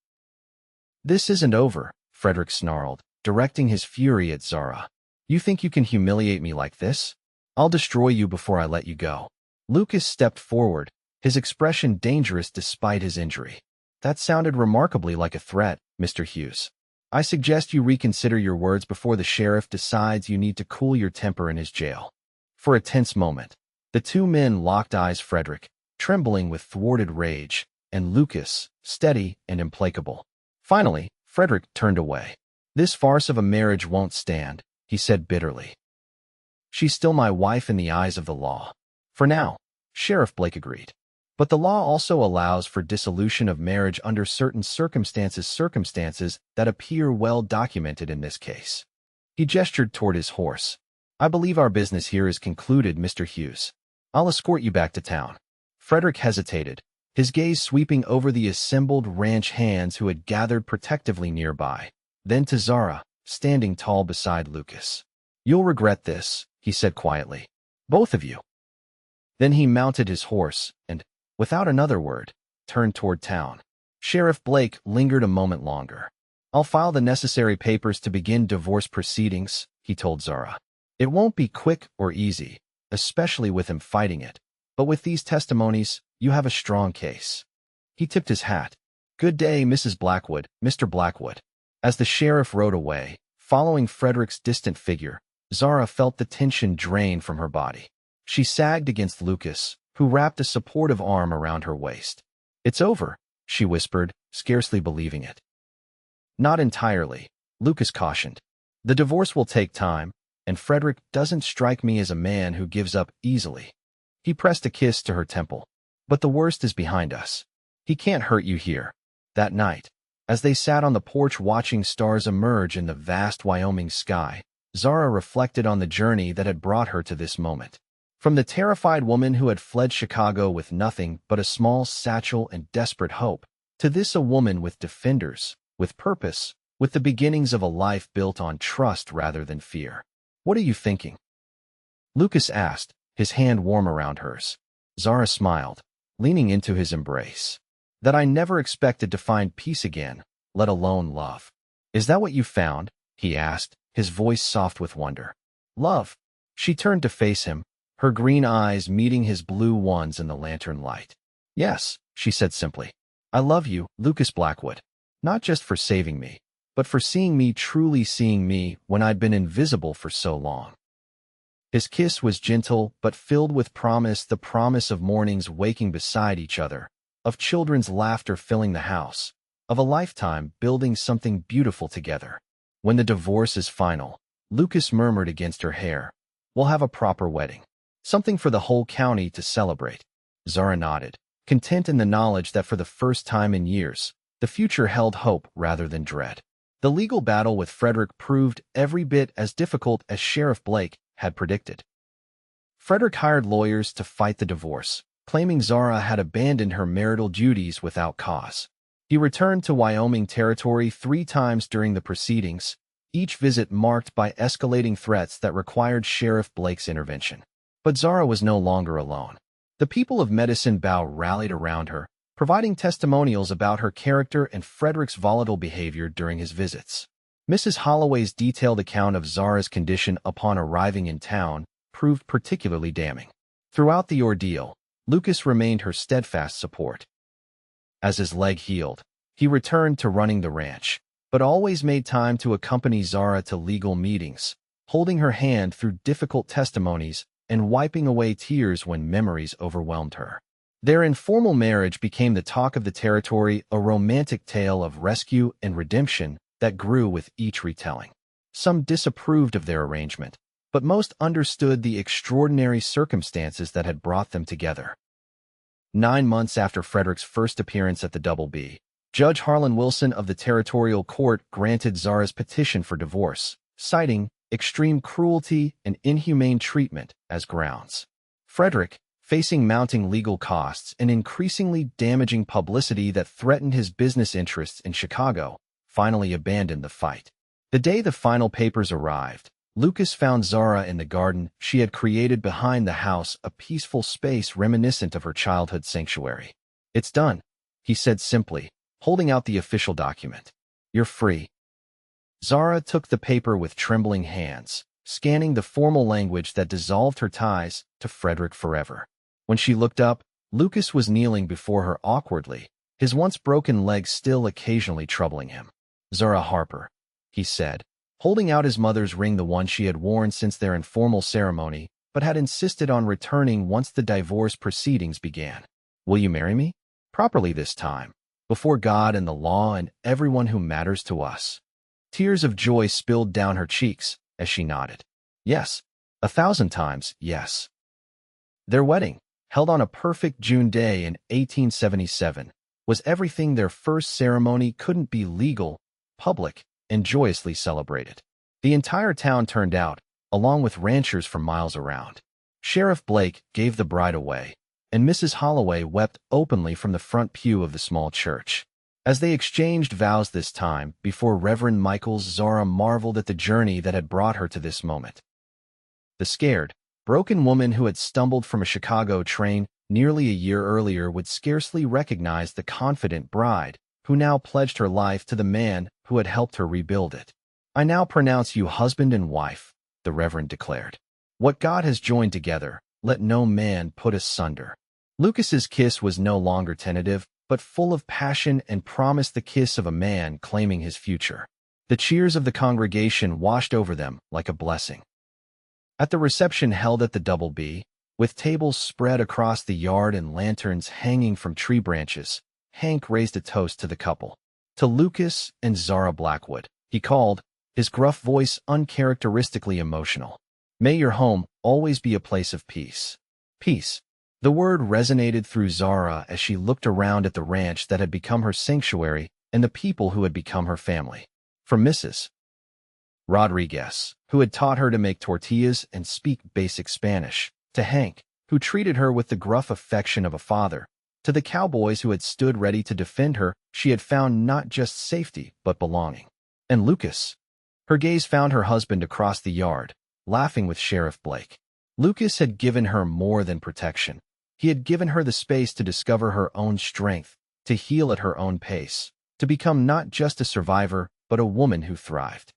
This isn't over, Frederick snarled, directing his fury at Zara. You think you can humiliate me like this? I'll destroy you before I let you go. Lucas stepped forward, his expression dangerous despite his injury. That sounded remarkably like a threat, Mr. Hughes. I suggest you reconsider your words before the sheriff decides you need to cool your temper in his jail. For a tense moment, the two men locked eyes. Frederick, trembling with thwarted rage, and Lucas, steady and implacable. Finally, Frederick turned away. This farce of a marriage won't stand, he said bitterly. She's still my wife in the eyes of the law. For now, Sheriff Blake agreed. But the law also allows for dissolution of marriage under certain circumstances that appear well documented in this case. He gestured toward his horse. I believe our business here is concluded, Mr. Hughes. I'll escort you back to town. Frederick hesitated, his gaze sweeping over the assembled ranch hands who had gathered protectively nearby, then to Zara, standing tall beside Lucas. You'll regret this, he said quietly. Both of you. Then he mounted his horse and, without another word, turned toward town. Sheriff Blake lingered a moment longer. I'll file the necessary papers to begin divorce proceedings, he told Zara. It won't be quick or easy, especially with him fighting it, but with these testimonies, you have a strong case. He tipped his hat. Good day, Mrs. Blackwood, Mr. Blackwood. As the sheriff rode away, following Frederick's distant figure, Zara felt the tension drain from her body. She sagged against Lucas, who wrapped a supportive arm around her waist. It's over, she whispered, scarcely believing it. Not entirely, Lucas cautioned. The divorce will take time, and Frederick doesn't strike me as a man who gives up easily. He pressed a kiss to her temple. But the worst is behind us. He can't hurt you here. That night, as they sat on the porch watching stars emerge in the vast Wyoming sky, Zara reflected on the journey that had brought her to this moment. From the terrified woman who had fled Chicago with nothing but a small satchel and desperate hope, to this a woman with defenders, with purpose, with the beginnings of a life built on trust rather than fear. What are you thinking? Lucas asked, his hand warm around hers. Zara smiled, leaning into his embrace. That I never expected to find peace again, let alone love. Is that what you found? He asked, his voice soft with wonder. Love. She turned to face him, her green eyes meeting his blue ones in the lantern light. "Yes," she said simply. "I love you, Lucas Blackwood. Not just for saving me, but for seeing me, truly seeing me, when I'd been invisible for so long." His kiss was gentle but filled with promise, the promise of mornings waking beside each other, of children's laughter filling the house, of a lifetime building something beautiful together. When the divorce is final, Lucas murmured against her hair, "We'll have a proper wedding. Something for the whole county to celebrate." Zara nodded, content in the knowledge that for the first time in years, the future held hope rather than dread. The legal battle with Frederick proved every bit as difficult as Sheriff Blake had predicted. Frederick hired lawyers to fight the divorce, claiming Zara had abandoned her marital duties without cause. He returned to Wyoming territory 3 times during the proceedings, each visit marked by escalating threats that required Sheriff Blake's intervention. But Zara was no longer alone. The people of Medicine Bow rallied around her, providing testimonials about her character and Frederick's volatile behavior during his visits. Mrs. Holloway's detailed account of Zara's condition upon arriving in town proved particularly damning. Throughout the ordeal, Lucas remained her steadfast support. As his leg healed, he returned to running the ranch, but always made time to accompany Zara to legal meetings, holding her hand through difficult testimonies and wiping away tears when memories overwhelmed her. Their informal marriage became the talk of the territory, a romantic tale of rescue and redemption that grew with each retelling. Some disapproved of their arrangement, but most understood the extraordinary circumstances that had brought them together. 9 months after Frederick's first appearance at the Double B, Judge Harlan Wilson of the Territorial Court granted Zara's petition for divorce, citing extreme cruelty and inhumane treatment as grounds. Frederick, facing mounting legal costs and increasingly damaging publicity that threatened his business interests in Chicago, finally abandoned the fight. The day the final papers arrived, Lucas found Zara in the garden she had created behind the house, a peaceful space reminiscent of her childhood sanctuary. "It's done," he said simply, holding out the official document. "You're free." Zara took the paper with trembling hands, scanning the formal language that dissolved her ties to Frederick forever. When she looked up, Lucas was kneeling before her awkwardly, his once broken leg still occasionally troubling him. "Zara Harper," he said, holding out his mother's ring, the one she had worn since their informal ceremony, but had insisted on returning once the divorce proceedings began. "Will you marry me? Properly this time, before God and the law and everyone who matters to us." Tears of joy spilled down her cheeks as she nodded. "Yes, 1,000 times yes." Their wedding, held on a perfect June day in 1877, was everything their first ceremony couldn't be: legal, public, and joyously celebrated. The entire town turned out, along with ranchers from miles around. Sheriff Blake gave the bride away, and Mrs. Holloway wept openly from the front pew of the small church. As they exchanged vows this time before Reverend Michaels, Zara marveled at the journey that had brought her to this moment. The scared, broken woman who had stumbled from a Chicago train nearly a year earlier would scarcely recognize the confident bride who now pledged her life to the man who had helped her rebuild it. "I now pronounce you husband and wife," the Reverend declared. "What God has joined together, let no man put asunder." Lucas's kiss was no longer tentative, but full of passion and promised the kiss of a man claiming his future. The cheers of the congregation washed over them like a blessing. At the reception held at the Double B, with tables spread across the yard and lanterns hanging from tree branches, Hank raised a toast to the couple. "To Lucas and Zara Blackwood," he called, his gruff voice uncharacteristically emotional. "May your home always be a place of peace." Peace. The word resonated through Zara as she looked around at the ranch that had become her sanctuary and the people who had become her family. From Mrs. Rodriguez, who had taught her to make tortillas and speak basic Spanish, to Hank, who treated her with the gruff affection of a father, to the cowboys who had stood ready to defend her, she had found not just safety but belonging. And Lucas. Her gaze found her husband across the yard, laughing with Sheriff Blake. Lucas had given her more than protection. He had given her the space to discover her own strength, to heal at her own pace, to become not just a survivor, but a woman who thrived.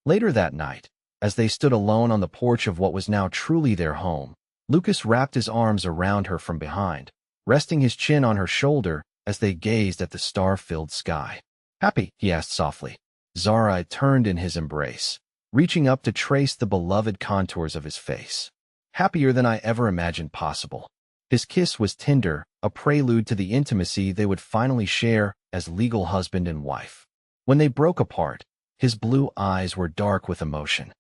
Later that night, as they stood alone on the porch of what was now truly their home, Lucas wrapped his arms around her from behind, resting his chin on her shoulder as they gazed at the star-filled sky. "Happy?" he asked softly. Zara turned in his embrace, reaching up to trace the beloved contours of his face. "Happier than I ever imagined possible." His kiss was tender, a prelude to the intimacy they would finally share as legal husband and wife. When they broke apart, his blue eyes were dark with emotion.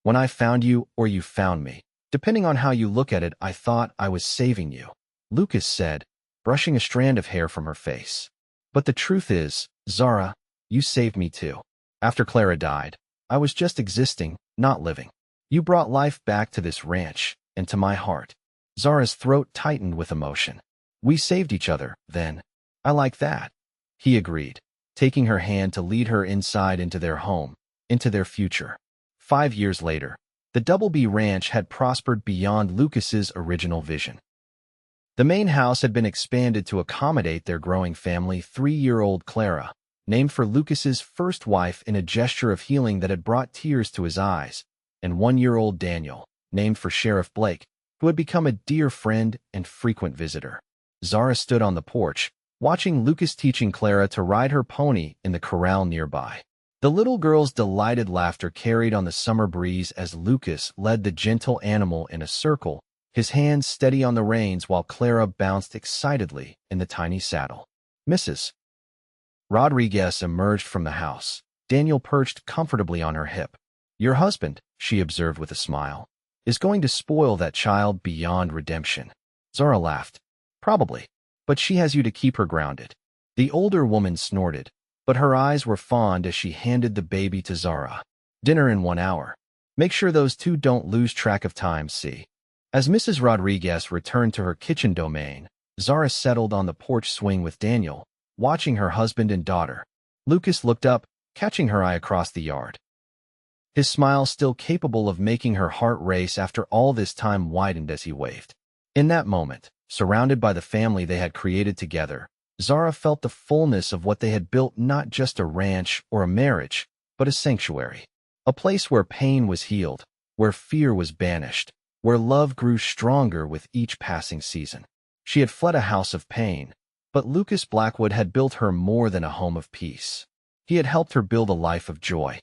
"When I found you, or you found me, depending on how you look at it, I thought I was saving you," Lucas said, brushing a strand of hair from her face. "But the truth is, Zara, you saved me too. After Clara died, I was just existing, not living. You brought life back to this ranch, and to my heart." Zara's throat tightened with emotion. "We saved each other, then." "I like that," he agreed, taking her hand to lead her inside into their home, into their future. 5 years later, the Double B Ranch had prospered beyond Lucas's original vision. The main house had been expanded to accommodate their growing family. 3-year-old Clara, named for Lucas's first wife in a gesture of healing that had brought tears to his eyes, and 1-year-old Daniel, named for Sheriff Blake, who had become a dear friend and frequent visitor. Zara stood on the porch, watching Lucas teaching Clara to ride her pony in the corral nearby. The little girl's delighted laughter carried on the summer breeze as Lucas led the gentle animal in a circle, his hands steady on the reins while Clara bounced excitedly in the tiny saddle. Mrs. Rodriguez emerged from the house, Daniel perched comfortably on her hip. "Your husband," she observed with a smile, "is going to spoil that child beyond redemption." Zara laughed. "Probably, but she has you to keep her grounded." The older woman snorted, but her eyes were fond as she handed the baby to Zara. "Dinner in 1 hour. Make sure those two don't lose track of time, see?" As Mrs. Rodriguez returned to her kitchen domain, Zara settled on the porch swing with Daniel, watching her husband and daughter. Lucas looked up, catching her eye across the yard. His smile, still capable of making her heart race after all this time, widened as he waved. In that moment, surrounded by the family they had created together, Zara felt the fullness of what they had built, not just a ranch or a marriage, but a sanctuary. A place where pain was healed, where fear was banished, where love grew stronger with each passing season. She had fled a house of pain, but Lucas Blackwood had built her more than a home of peace. He had helped her build a life of joy.